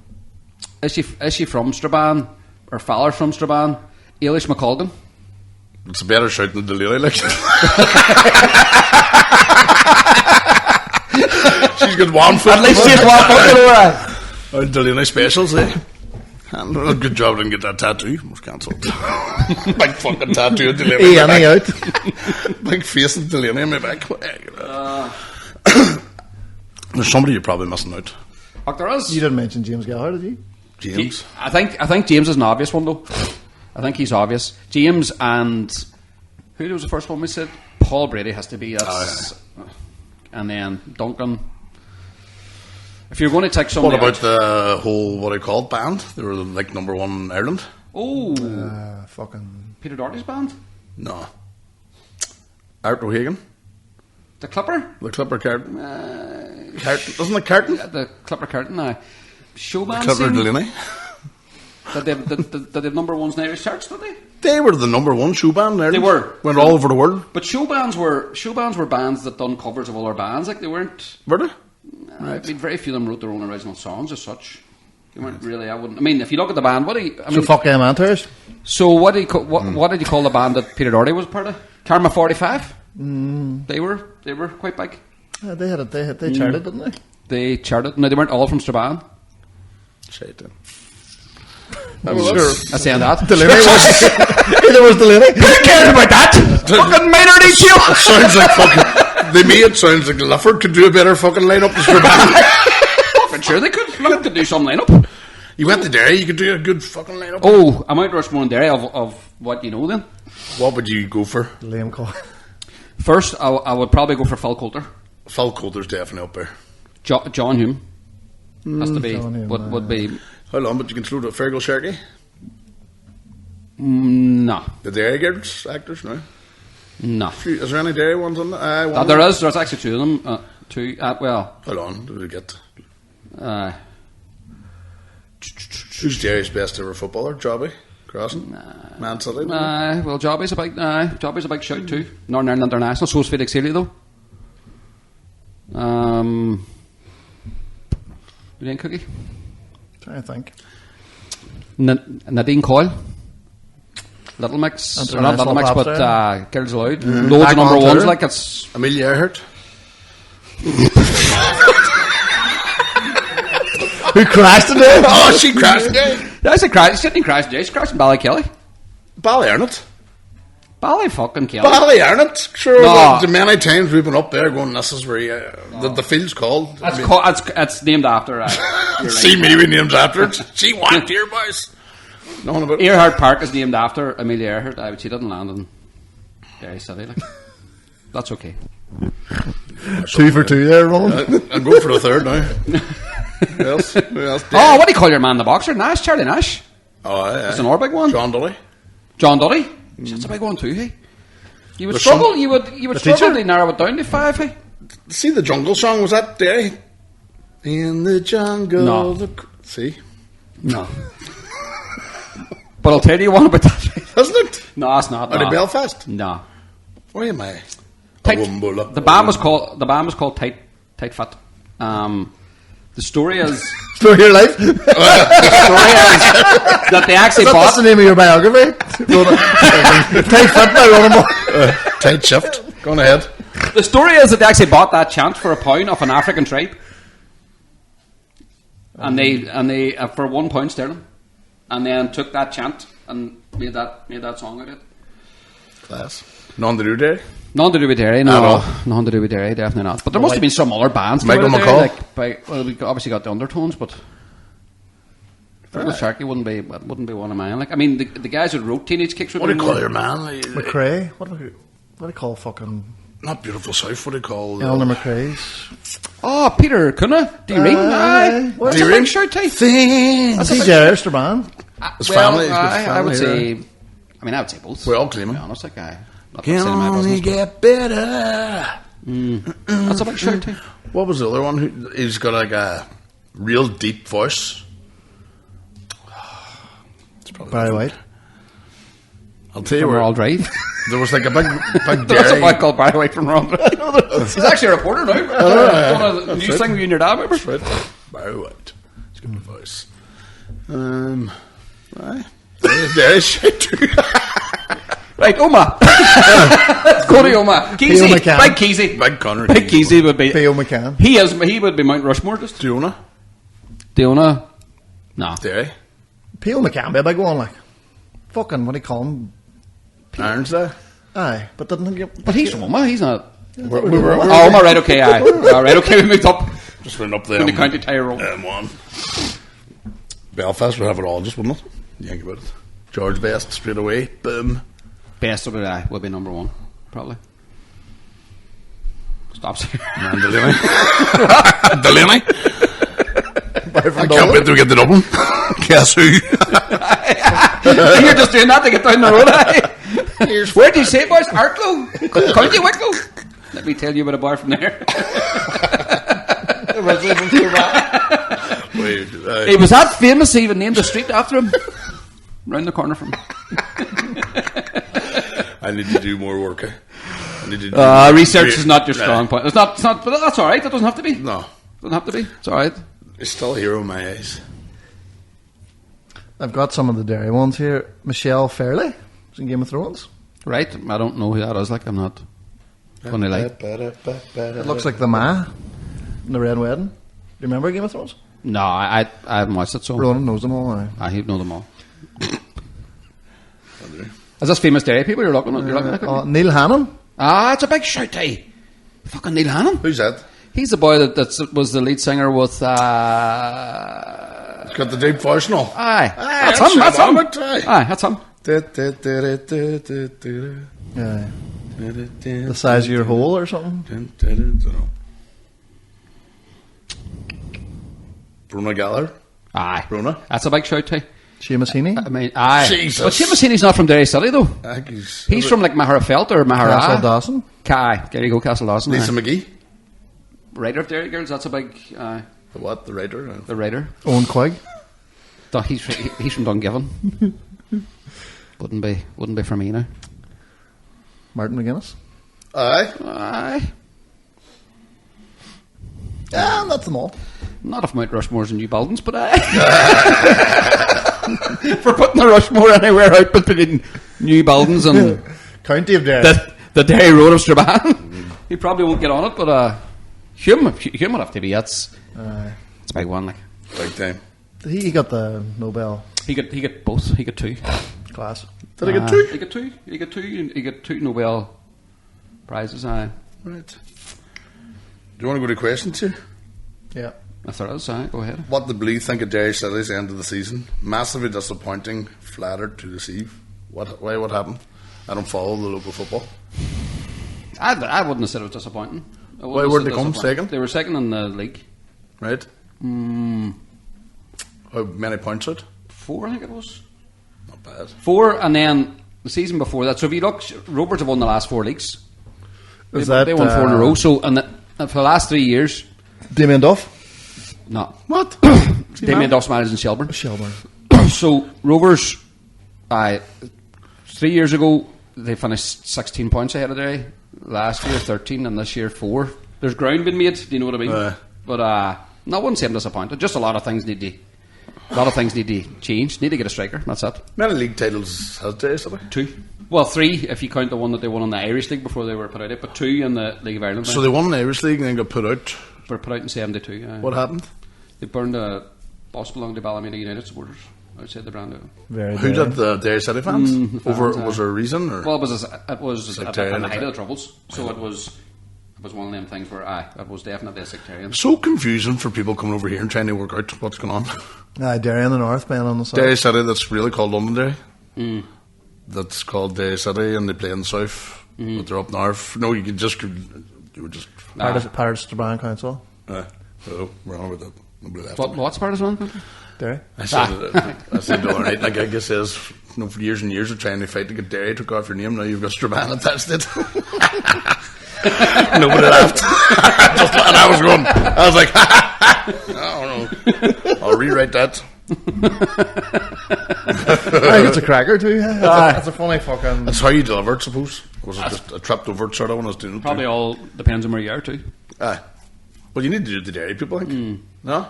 is she from Strabane or Fowler from Strabane? Eilish McColgan. It's a better shout than the Delany, like. She's got one foot. At least she's one fucking alright. Delany specials, eh? And a good job I didn't get that tattoo. It was cancelled. Big fucking tattoo of Delany. Hey, Annie out. Big face of Delany on my back. There's somebody you're probably missing out. Fuck, there is. You didn't mention James Gallagher, did you? James. I think James is an obvious one though. I think he's obvious. James and who was the first one we said? Paul Brady has to be. And then Duncan. If you're going to take somebody What about out, the whole, what I call band? They were like number one in Ireland. oh, Fucking. Peter Doherty's band, No. Art O'Hagan. the Clipper, The Clipper Carton. Carton. Isn't it Carton? the Clipper Curtain. Show band Clipper scene. Delany. Did they have number ones in Irish charts? Did they? They were the number one shoe band in Ireland. They were. Went all over the world. But show bands were bands that done covers of other bands. Like they weren't. Were they? I mean, very few of them wrote their own original songs as such. They weren't really. I wouldn't. I mean, if you look at the band, what do you? I mean, So fuck them Antares. so what do you? What did you call the band that Peter Doherty was part of? Karma 45. They were quite big. They charted, didn't they? They charted. No, they weren't all from Strabane. Shit, then. Sure. That's the end of that. Delany was. There was Delany. Who cares about that? Fucking minor detail. It sounds like fucking. They made it sounds like Lifford could do a better fucking lineup than Strabane. Fucking sure they could. Look, could do some lineup. You went to Derry, you could do a good fucking lineup. Oh, I might rush more in Derry of what you know then. What would you go for? Liam Cole. First, I would probably go for Phil Coulter. Phil Coulter's definitely up there. John Hume has to be. John Hume, would be. How long? But you can throw to Fergal Sharkey? No. The Derry Girls actors, no? No. Is there any Derry ones on that? One There is. There's actually two of them. Well, Hold on, do we get? uh, Who's Derry's best ever footballer? Jobby? Crossan? Man City? well, Jobby's a big shout too. Northern Ireland International. So is Felix Healy though. Nadine Cookie. Trying to think. Nadine Coyle. Little Mix. Or not Little Mix, International but pop Girls Aloud. Loads Back of number on ones. tour. Like it's. Amelia Earhart? Who crashed today? Oh, she crashed today. That's a crash. She didn't crash today. She crashed in Ballykelly. Ballyarnett. Bally fucking Kelly. Ballyarnett. Sure, No. the many times we've been up there going, this is where you, the field's called. That's named after. See me with names after it. She walked here, boys. Nothing about it. Earhart Park is named after Amelia Earhart. She didn't land in Derry City. Like. That's okay. 2 for 2 there, Ronan. I'm going for the third now. Who else? Who else? Oh, what do you call your man, the boxer? Nash, Charlie Nash. Oh, yeah. That's another big one. John Dudley. John Dudley. That's a big one too, hey. You would There's struggle. some- You would struggle teacher? to narrow it down to 5, hey. See the jungle song? Was that Derry? In the jungle. No. See? No. But I'll tell you one about that. Isn't it? No, it's not. Are No. they Belfast? No. Why am I? Tight, Awumbula. the band was called Tight Fit. The story is Story of your life. that they actually That's bought. the name of your biography. Tight fit by Ronan Moore. Tight shift. Go on ahead. The story is that they actually bought that chant for £1 off an African tribe, and they for £1 sterling, and then took that chant and made that song out of it. Class. None to do Derry. Nothing to do with Derry, At no. all. Nothing to do with Derry, definitely not. But there must have been some other bands. Michael throughout McCall? Derry, well, we obviously got the Undertones, but Fergal Sharkey wouldn't be one of mine. Like, I mean, the guys who wrote Teenage Kicks would What do be you call more- your man? McRae. What do you call fucking Not Beautiful South. What do you call? Eleanor McRae's? Oh, Peter Cunha, D Ring. Aye. What? That's a D-Ring? big shout, too. Things. He's your Erster man. His family. He's got I would family, say. I mean, I would say both. We all claim To be him. honest, like I. Not Can saying my only business, get better. but that's a big shout, too. What was the other one? He's got like a real deep voice. It's probably Barry White. I'll tell you From where Royal Drive. there was like a big That's Derry. what I call Barry White from Royal Drive. He's actually a reporter now. One of the news thing with you and your dad, remember? Right. Barry White. He's got a voice. Aye. Derry shit. Right, Oma. Let's go to Oma. Theo Keezy. McCann. Big Keezy. Big Connor. Big Keezy would be. Theo McCann. He would be Mount Rushmore. Just Jonah. Diona. No. Derry. Peel McCann be a big one, like. Fucking, what do you call him? Irons there. Aye, but didn't get. But he's from Oma. He's not. We were Oh, Oma, right, okay, aye. All right, okay, we moved up. just went up there. In the County Tyrone. M1. Belfast would have it all, just wouldn't it? You think about it. George Best straight away. Boom. Best of it, aye, would be number one, probably. Stops here. And Delany. Delany. I can't wait to get to Dublin. Guess who? You're just doing that to get down the road, aye. Where do you say, boys? Arklow? County Wicklow? Let me tell you about a bar from there. Wait, He was that famous, he even named a street after him. Round the corner from him. I need to do more work. I need to do Research is not your strong point. It's not, but that's alright, that doesn't have to be. No. Doesn't have to be. It's alright. It's still a hero in my eyes. I've got some of the Derry ones here. Michelle Fairley. She's in Game of Thrones. Right? I don't know who that is, like, I'm not gonna lie. It looks like the Ma in the Red Wedding. Do you remember Game of Thrones? No, I haven't watched it, so Ronan knows them all. Aye. I know them all. Is this famous Derry people you're looking at? You're looking at? Neil Hannon. Ah, it's a big shout, eh? Fucking Neil Hannon. Who's that? He's the boy that was the lead singer with. He's got the deep voice and all. Aye, Aye, that's him. That's him. aye. Aye, that's him. Aye. The size of your hole or something. Bruna Gallagher. Aye, Bruna. that's a big shout, eh? Seamus Heaney. I mean, aye. Jesus. But Seamus Heaney's not from Derry City though. He's from like Maharafelt or Mahara. Castle Dawson. Aye, there you go, Castle Dawson. Lisa Aye. McGee. Writer of Derry Girls. That's a big. The what? The writer? The writer. Owen Quigg. He's from Dungiven. Wouldn't be for me now. Martin McGuinness. Aye. Aye. Yeah, that's them all. Not if Mount Rushmore's in new buildings, but aye. For putting the Rushmore anywhere out between new buildings and County of Derry. the Derry Road of Strabane. He probably won't get on it, but Hume would have to be. It's a big one. Like Big time. He got the Nobel he got both. He got two. class. Did I get two? He got two. He got two. He got two Nobel prizes. Aye. Right. Do you want to go to questions here? Yeah. If there is, aye, go ahead. What the Blue think of Derry City's end of the season? Massively disappointing, flattered to deceive. Why? What happened? I don't follow the local football. I wouldn't have said it was disappointing. Why were they come second? They were second in the league. Right. How many points out? 4, I think it was. Not bad. 4, and then the season before that. So if you look, Rovers have won the last 4 leagues. They won 4 in a row. So and for the last 3 years, Damien Duff? no. What? Damien Duff's managed in Shelburne. Shelburne. So Rovers, 3 years ago, they finished 16 points ahead of Derry. Last year 13, and this year 4. There's ground been made. Do you know what I mean? But no, I wouldn't say I'm disappointed. Just a lot of things need to change. Need to get a striker. That's it. Many league titles has Derry City? 2. Well, 3 if you count the one that they won in the Irish League before they were put out. But 2 in the League of Ireland. So they won the Irish League and then got put out. Were put out in 72. What happened? They burned a bus belonging to Ballymena United supporters outside the brand. Very Who did the Derry City fans? Was there a reason? Or? Well, it was at the height of the troubles. So it was one of them things where it was definitely a sectarian. So confusing for people coming over here and trying to work out what's going on. Derry in the north, playing on the south. Derry City, that's really called Londonderry. That's called Derry City, and they play in the south. But they're up north. No, you were just. Part of Strabane Council. So we're on with that. Nobody left. What's part of Strabane? Derry. I said the other night, like I guess is for years and years of trying to fight to get Derry took off your name. Now you've got Strabane attached to it. Nobody laughed. And I was like, I don't know. I'll rewrite that. I think it's a cracker too. It's a funny fucking. That's how you deliver it, suppose. Was it just a trapped over sort of when I was doing it? Probably all depends on where you are too. Well, you need to do the Derry people, I think. No?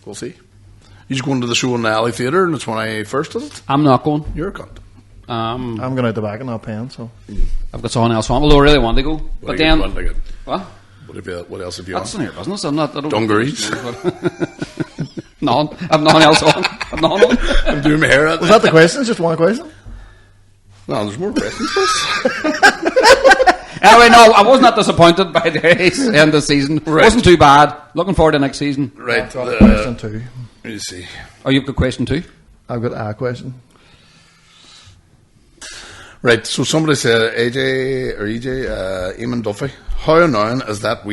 We'll see. You're going to the show in the Alley Theatre and it's 21st, is it? I'm not going. You're a cunt. I'm going out the back and not paying, so. I've got someone else on, although I really want to go. But then. What? What else have you That's on? none of your business. I'm not. I don't Dungarees. None. I've none else on. I've none on. I'm doing my hair. Was that the question? Just one question? No, there's more questions first. Anyway, no, I was not disappointed by the end of the season. Right. Wasn't too bad. Looking forward to next season. Right. I've got a question too. Let me see. Oh, you've got question too? I've got a question. Right, so somebody said AJ or EJ, Eamon Duffy. How annoying is that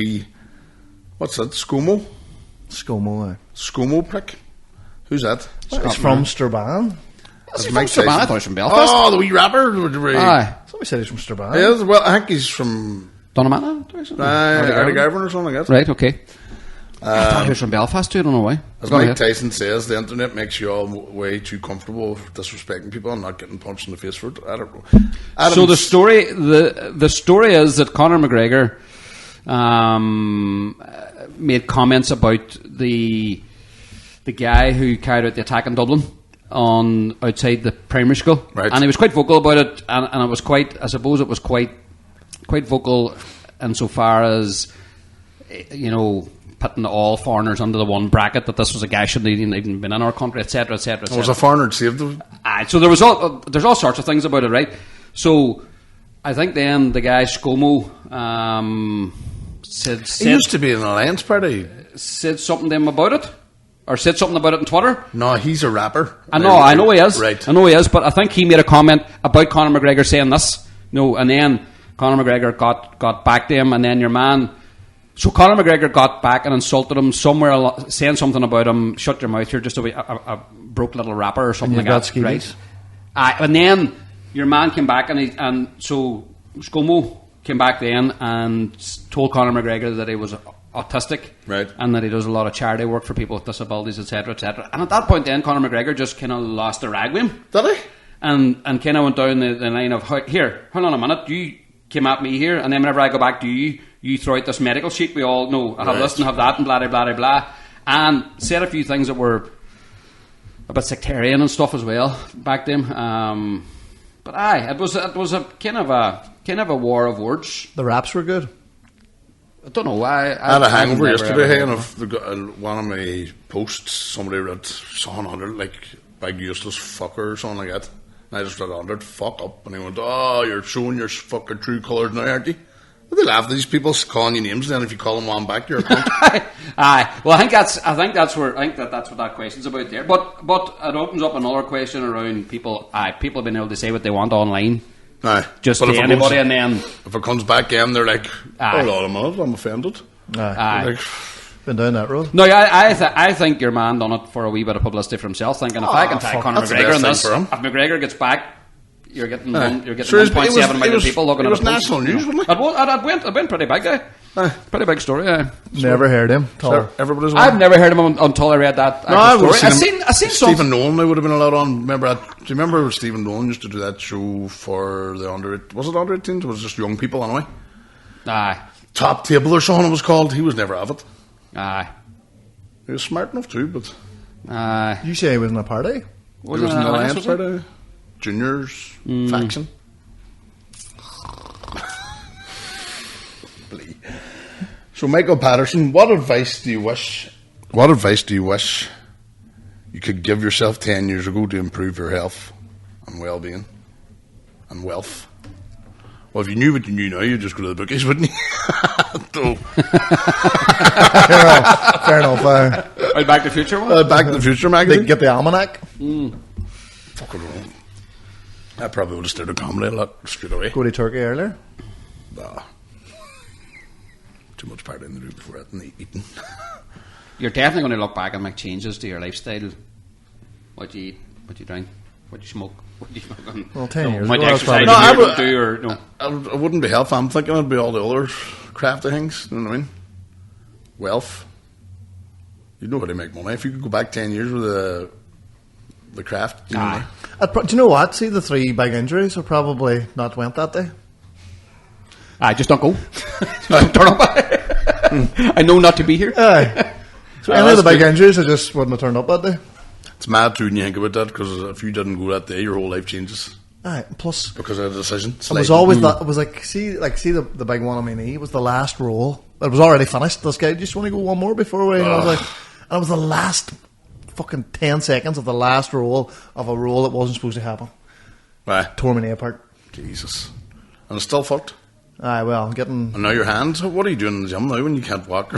what's that, ScoMo? ScoMo, ScoMo prick? Who's that? It's from Strabane. Is he from Strabane? I thought he was from Belfast. Oh, the wee rapper? Aye. Somebody said he's from Strabane. Yeah, well, I think he's from Donaghmana? Garvan or something like that. Right, okay. I thought he was from Belfast too, I don't know why. As Mike Tyson says, the internet makes you all way too comfortable disrespecting people and not getting punched in the face for it. I don't know. So the story is that Conor McGregor made comments about the guy who carried out the attack in Dublin outside the primary school, right. And he was quite vocal about it, and it was quite, I suppose it was quite vocal insofar as, you know, putting all foreigners under the one bracket, that this was a guy shouldn't have even been in our country, etc., etc., etc. Was a foreigner that saved them? So there's all sorts of things about it, right? So I think then the guy ScoMo said he used to be in an alliance party. Said something to him about it, or said something about it on Twitter. No, he's a rapper. I know he is. Right. I know he is, but I think he made a comment about Conor McGregor saying this. No, and then Conor McGregor got back to him, and then your man. So Conor McGregor got back and insulted him somewhere, saying something about him. Shut your mouth! You're just a broke little rapper or something like that, right? And then your man came back, and so ScoMo came back then and told Conor McGregor that he was autistic, right, and that he does a lot of charity work for people with disabilities, etc., etc. And at that point, then Conor McGregor just kind of lost the rag with him. Did he? And kind of went down the line of, here, hold on a minute, you came at me here, and then whenever I go back to you throw out this medical sheet. We all know I have this and have that and blah blah blah blah, and said a few things that were a bit sectarian and stuff as well back then. But it was a kind of a war of words. The raps were good. I don't know why. I had a hangover yesterday, and one of my posts, somebody wrote something under it, like big useless fucker or something like that. And I just read under it, fuck up, and he went, "Oh, you're showing your fucking true colours now, aren't you?" They laugh at these people calling you names. Then if you call them one back, you're a cunt. Aye. Well, I think that's what that question's about there. But it opens up another question around people. People have been able to say what they want online Aye. just But to if it anybody, goes- and then If it comes back in, they're like, Aye. hold on a minute, I'm offended. aye. Like, Been down that road. No, I think your man done it for a wee bit of publicity for himself, thinking if I can tie fuck, Conor that's the McGregor best in thing this, for him. if McGregor gets back, you're getting you're getting Sure, it was- 1.7 million it was- people looking it at was it. national news, wasn't it? It went pretty big, pretty big story. Never heard him. So everybody's I've never heard of him until I read that. No, I would story. have I seen some. Stephen Nolan. I would have been allowed on. Remember that? Do you remember Stephen Nolan used to do that show for the under? Was it under 18s? It was just young people anyway. Aye, Top Table or something it was called. He was never of it. aye, He was smart enough too, but aye. You say he was in a party? it was an alliance for the juniors faction. So, Michael Patterson, what advice do you wish you could give yourself 10 years ago to improve your health and well-being and wealth? Well, if you knew what you knew now, you'd just go to the bookies, wouldn't you? So, Fair enough. Right, Back to the Future one. Back to the Future They magazine. get the almanac. Fucking wrong. I probably would have started comedy a lot straight away. Go to Turkey earlier. Nah. Too much party in the room before that and eating. You're definitely going to look back and make changes to your lifestyle. What you eat, what you drink, what you smoke, what you fucking. Well, 10 years What ago, you I was exercise probably- you No, don't do, or no. I wouldn't be health. I'm thinking it'd be all the other crafty things. You know what I mean? Wealth. You know how to make money. If you could go back 10 years with the craft, you know what I mean? Do you know what? See, the 3 big injuries are probably not went that day. Aye, just don't go. Don't turn up. I know not to be here. Aye. So any of the big injuries, I just wouldn't have turned up that day. It's mad too when you think about that, because if you didn't go that day, your whole life changes Aye. Plus, because of a decision. it was always that. It was like see the big one on my knee. It was the last roll. It was already finished. This guy just want to go one more before we. And I was like, and it was the last fucking 10 seconds of the last roll of a roll that wasn't supposed to happen. Aye. Tore my knee apart. Jesus. And it's still fucked. Aye, well, I'm getting. And now your hands. What are you doing in the gym now when you can't walk?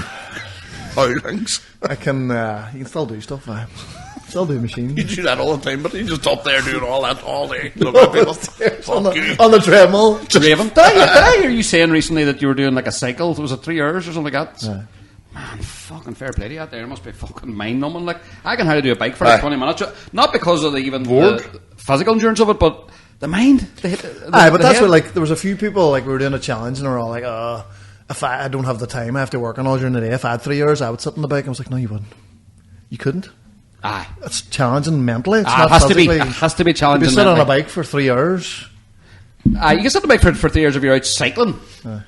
How things? I can. You can still do stuff. I still do machines. You do that all the time, but you just up there doing all that all day. Look at people. Fuck you. on the treadmill. Raven, did I hear you saying recently that you were doing like a cycle? Was it 3 hours or something like that? Aye. Man, fucking fair play to you out there. It must be fucking mind numbing. Like, I can hardly do a bike for like 20 minutes. Not because of the physical endurance of it, but the mind. Aye, but that's what, like, there was a few people, like, we were doing a challenge and they were all like, if I don't have the time, I have to work on all during the day. If I had 3 hours, I would sit on the bike. I was like, no, you wouldn't. You couldn't. Aye. It's challenging mentally. It's It not has to be. physically. It has to be If challenging. you sit on a mentally. bike for 3 hours, You can sit on the bike for 3 hours if you're out cycling,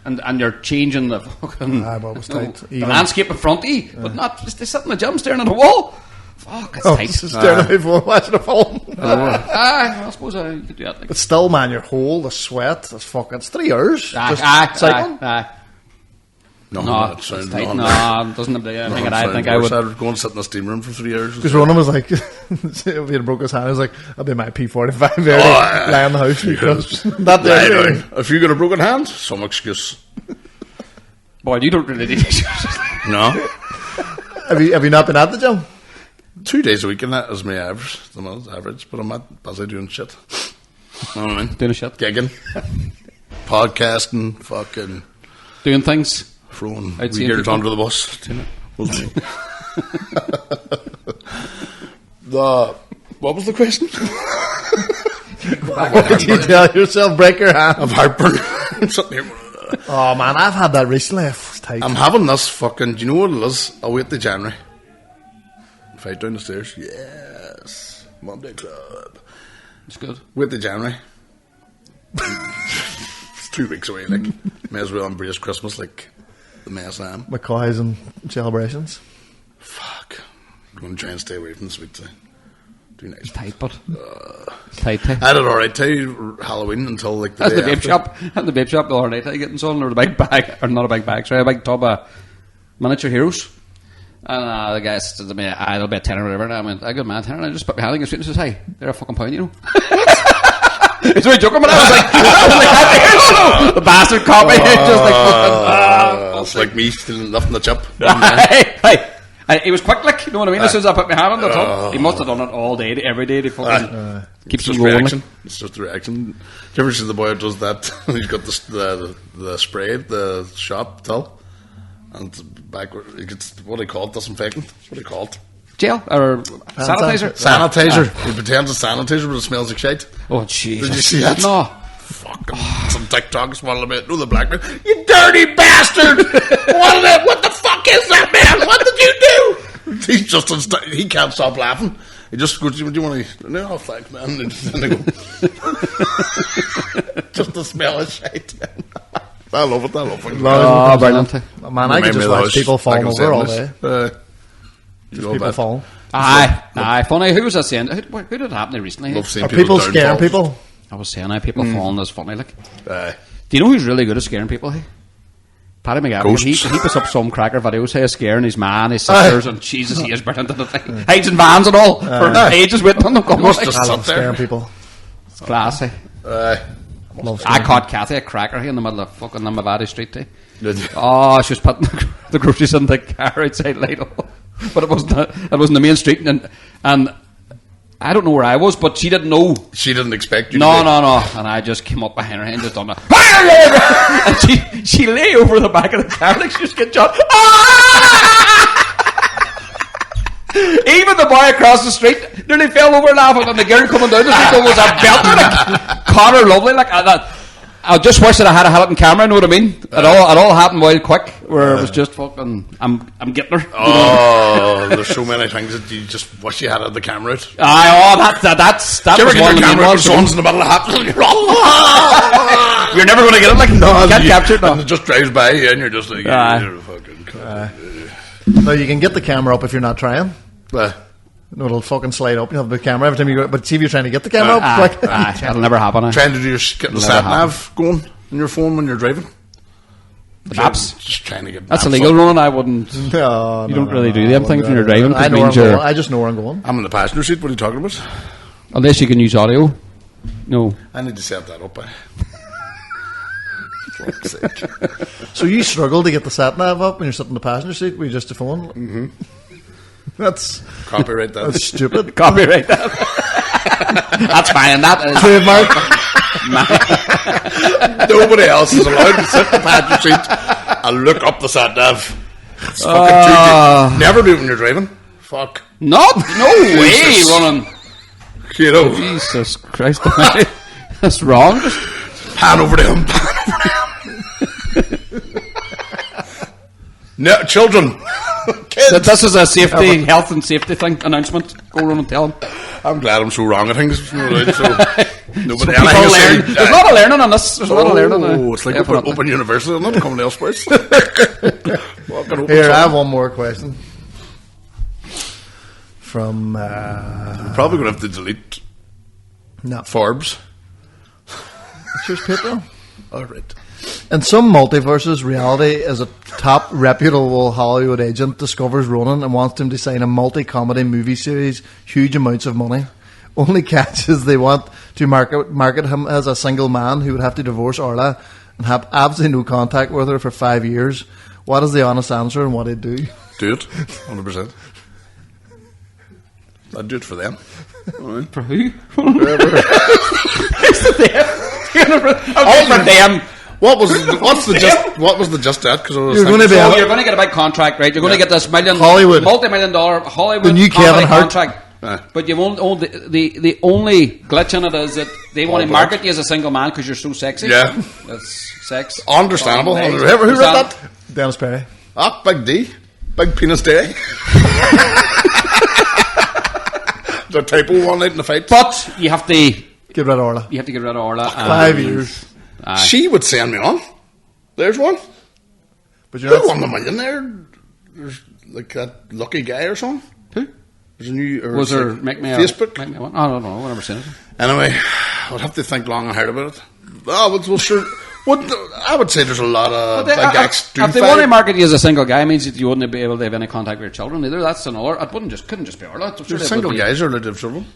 and you're changing the fucking Aye, but it was tight. the Even- landscape in front of you, but not just to sit in the gym staring at a wall. Fuck, it's tight. just staring at my phone, watching a film. Aye, I suppose you could do that. Like. But still, man, your whole, the sweat, it's 3 hours. Just Aye, cycling. aye. No, No, that it's sounds tight. nothing. No, it doesn't have anything that I think I would. I'd go and sit in the steam room for 3 hours. Because Ronan was like, if he had broke his hand, he was like, I'll be my P45 early, aye. lie in the house because that Lie day. down. If you got a broken hand, some excuse. Boy, you don't really need No. Have you not been at the gym? 2 days a week, and that is my average. The month's average, but I'm not busy doing shit. Know what I mean? doing a shit, Gigging, podcasting, fucking doing things. throwing I'd seen weirds people- under the bus. Wasn't me. What was the question? What did you tell yourself? Break your hand. I've heartburn. I'm sitting here. Oh man, I've had that recently. It's tight. I'm having this fucking. Do you know what it is? I'll wait till January. Fight down the stairs. Yes. Monday Club. It's good. Wait till January. It's 2 weeks away. Like, may as well embrace Christmas like the mess I am. Macaws and celebrations. Fuck. I'm going to try and stay away from the sweets. Too nice. Tight, but tight. I had it alright till Halloween until like the That's day the vape after. shop. At the vape shop the other night, I getting sold or the big bag, or not a big bag, sorry, a big tub of miniature heroes. And the guy said to me, it'll be a tenner or whatever. And I went, a good man, tenner. And I just put my hand in his feet and says, hey, they're a fucking pound, you know. It's really joking, but I was like, the bastard copy. Just like fucking. It's like me still lifting the chip. hey, He was quick, like, you know what I mean? As soon as I put my hand on the top, he must have done it all day, every day. He fucking keeps just him going. reaction. It's just the reaction. Do you ever see the boy who does that? He's got the spray, the shop till, and backward. He gets what he called disinfectant. That's what he called. Gel or sanitizer? Sanitizer. He pretends it's sanitizer, but it smells like shite. Oh, jeez. Did you see that? No. Fucking some TikToks wanted a bit. No, the black man. You dirty bastard! What the fuck is that, man? What did you do? He's just he can't stop laughing. He just goes, "Do you want to?" No, thanks, man. And they go, just the smell of shit. I love it. I love it. Oh, brilliant. Man, I could just watch people falling over all day. Just people falling. Aye, funny. Who was that saying? Who did it happen to recently? Are people scaring people? I was saying, people falling is funny. Like, do you know who's really good at scaring people? Hey? Paddy McGavin. He puts up some cracker videos here scaring his man, his sisters, and Jesus, he is brilliant at the thing. Hides in vans and all for ages waiting on them coming. I love scaring people. It's classy. I caught Kathy a cracker here in the middle of fucking Namavati Street. She was putting the groceries in the car outside Lidl, but it wasn't the main street, and I don't know where I was, but she didn't know. She didn't expect you. No. And I just came up behind her and just done that. And she lay over the back of the car like she was getting shot. Even the boy across the street nearly fell over laughing, and the girl coming down the street was a belter. Like, caught her lovely like that. I just wish that I had it in camera. Know what I mean? It all happened wild quick, where it was just fucking. I'm getting her. Oh, there's so many things that you just wish you had the camera out. That's Do you ever get your camera out? Someone's in the middle of happening. You're never going to get it. Like you can't capture it. No. And it just drives by you, and you're just like, you're a fucking. No, you can get the camera up if you're not trying. No, it'll fucking slide up. You have the camera every time you go. But see if you're trying to get the camera up. That'll never happen. Trying to do get the sat nav going on your phone when you're driving. The maps. Just trying to get. That's illegal, Ronan. I wouldn't. No, you don't really do them things when you're driving. I know where I'm going. I just know where I'm going. I'm in the passenger seat. What are you talking about? Unless you can use audio. No. I need to set that up. So you struggle to get the sat nav up when you're sitting in the passenger seat with just a phone. Mm-hmm. That's copyright that. That's stupid. Copyright that. That's fine. That is trademark. Nobody else is allowed to sit in the passenger seat and look up the sat nav. It's fucking too. Never do it when you're driving. Fuck. No way, Ronan. You know. Jesus Christ. That's wrong. Just hand over to him. No, children. Kids. So this is a safety, health and safety thing announcement. Go around and tell them. I'm glad I'm so wrong at things. So nobody so learn. There's a lot of learning on this. There's a lot of learning on this. It's like open university. I'm not coming elsewhere. Here, I have one more question. From... We're probably going to have to delete Forbes. Cheers, Pedro. All right. In some multiverses, reality is a top reputable Hollywood agent discovers Ronan and wants him to sign a multi-comedy movie series, huge amounts of money. Only catch is they want to market him as a single man who would have to divorce Orla and have absolutely no contact with her for 5 years. What is the honest answer and what he'd do? Do it, 100%. I'd do it for them. Right. For who? It's for them. What was the just that? Because you're going to get a big contract, right? You're going to get this multi-million-dollar Hollywood the new Kevin Hart contract. But you won't own the only glitch in it is that they want to market you as a single man because you're so sexy. Yeah, that's sex. Understandable. Who read that? Dennis Perry. Big D, big penis day. The typo one night in the fight, but you have to get rid of Orla. You have to get rid of Orla. 5 years. She would send me on. There's one. But you're not won the million there. There's like that lucky guy or something. Who? There's a new. Was there make me Facebook? Make me one? I don't know. I've never seen it. Anyway, I'd have to think long and hard about it. Oh, well, sure. I would say there's a lot of if they want to market you as a single guy, means that you wouldn't be able to have any contact with your children either. That's another. It couldn't just be Orla. There's single guys are allowed to have children.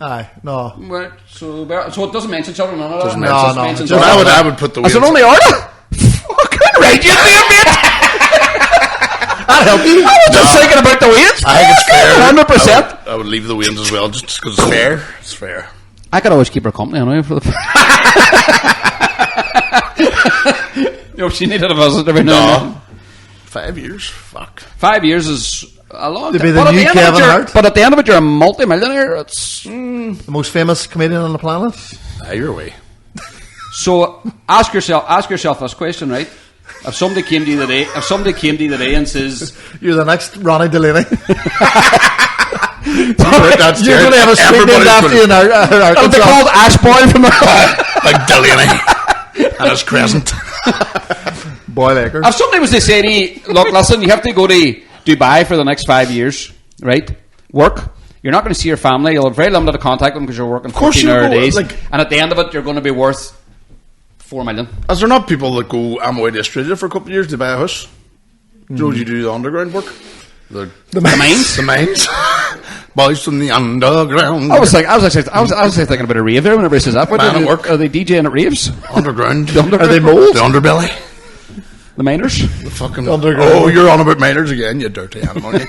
Aye, no. Right, so it doesn't mention children. No. I would put the. Is it only Orla? Fucking right, you damn it! can't help you. I was just thinking about the wage. I think it's fair. 100%. I would leave the Waynes as well, just because it's fair. It's fair. I could always keep her company anyway for the. She needed a visit every now and then. 5 years? Fuck. 5 years is a long To time. be the new Kevin Hart. But at the end of it, you're a multi-millionaire. It's The most famous comedian on the planet. You're away. so. Ask yourself this question, right? If somebody came to you today, and says, You're the next Ronnie Delany. That's You're going to have a street named after you in "Oh, they're called Ash Boy from the like Delany and his crescent. Boy Lakers. If somebody was to say to you, look, listen, you have to go to Dubai for the next 5 years, right? Work. You're not going to see your family. You'll have very limited contact with them because you're working 14-hour days. And at the end of it, you're going to be worth 4 million. Is there not people that go, I'm away to Australia for a couple of years to buy a house? Joe, you do the underground work? The mines? The mines. Boys from the underground. I was actually thinking about a rave there whenever he says that. Man at work. Are they DJing at raves? Underground. Are they moles? The underbelly. The miners? The fucking Underground. Oh, you're on about miners again, you dirty animal. You.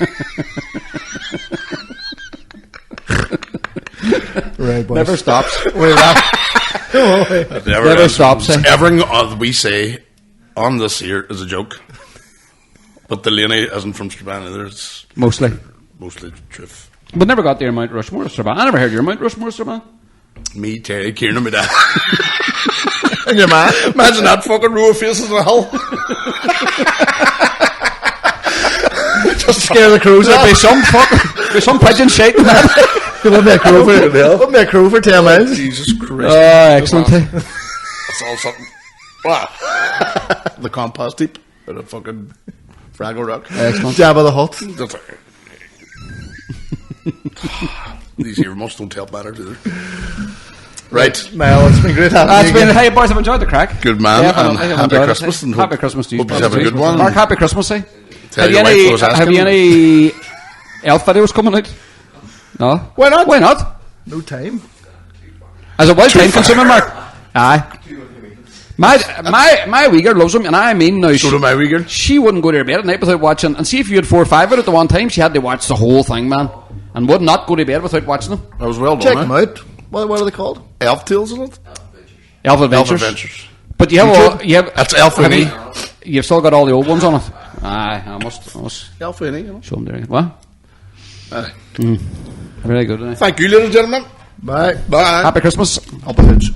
Right, boys. Never stops. It Never stops. Everything we say on this here is a joke. But Delany isn't from Strabane either. It's Mostly. the truth. But never got there Mount Rushmore or Strabane. I never heard your Mount Rushmore or Strabane. Me, Terry, Kieran, and my dad. And your man? Imagine that fucking row of faces in a hill. Just scare the crows There'd off. be some pigeon shaking that. Wouldn't be a crow for 10 miles. Jesus Christ. Excellent. That's all something. Wow. The compost heap at a fucking Fraggle Rock. Excellent. Jabba the Hutt. That's These here must don't help matters either. Right. Mel, it's been great having you. Hey boys, I've enjoyed the crack. Good man, and I've happy enjoyed it. Christmas. And Happy Christmas to you. hope you have a good one. Mark, happy Christmas, eh? Tell your wife I was asking. Have you any elf videos coming out? No. Why not? Why not? No time. As a wild time consuming, Mark. Aye. My wee girl loves them, and I mean now. So do my wee girl. She wouldn't go to her bed at night without watching. And see if you had 4 or 5 of it at the one time, she had to watch the whole thing, man, and would not go to bed without watching them. That was well done. Check them out. What are they called? Elf Tales, is it? Elf Adventures. Elf Adventures. But you have That's Elf have Winnie. you've still got all the old ones on it. Aye, I must Elf Winnie, you know. show them there. What? Aye. Very good. Eh? Thank you, ladies and gentlemen. Bye. Bye. Happy Christmas. Up the hoods.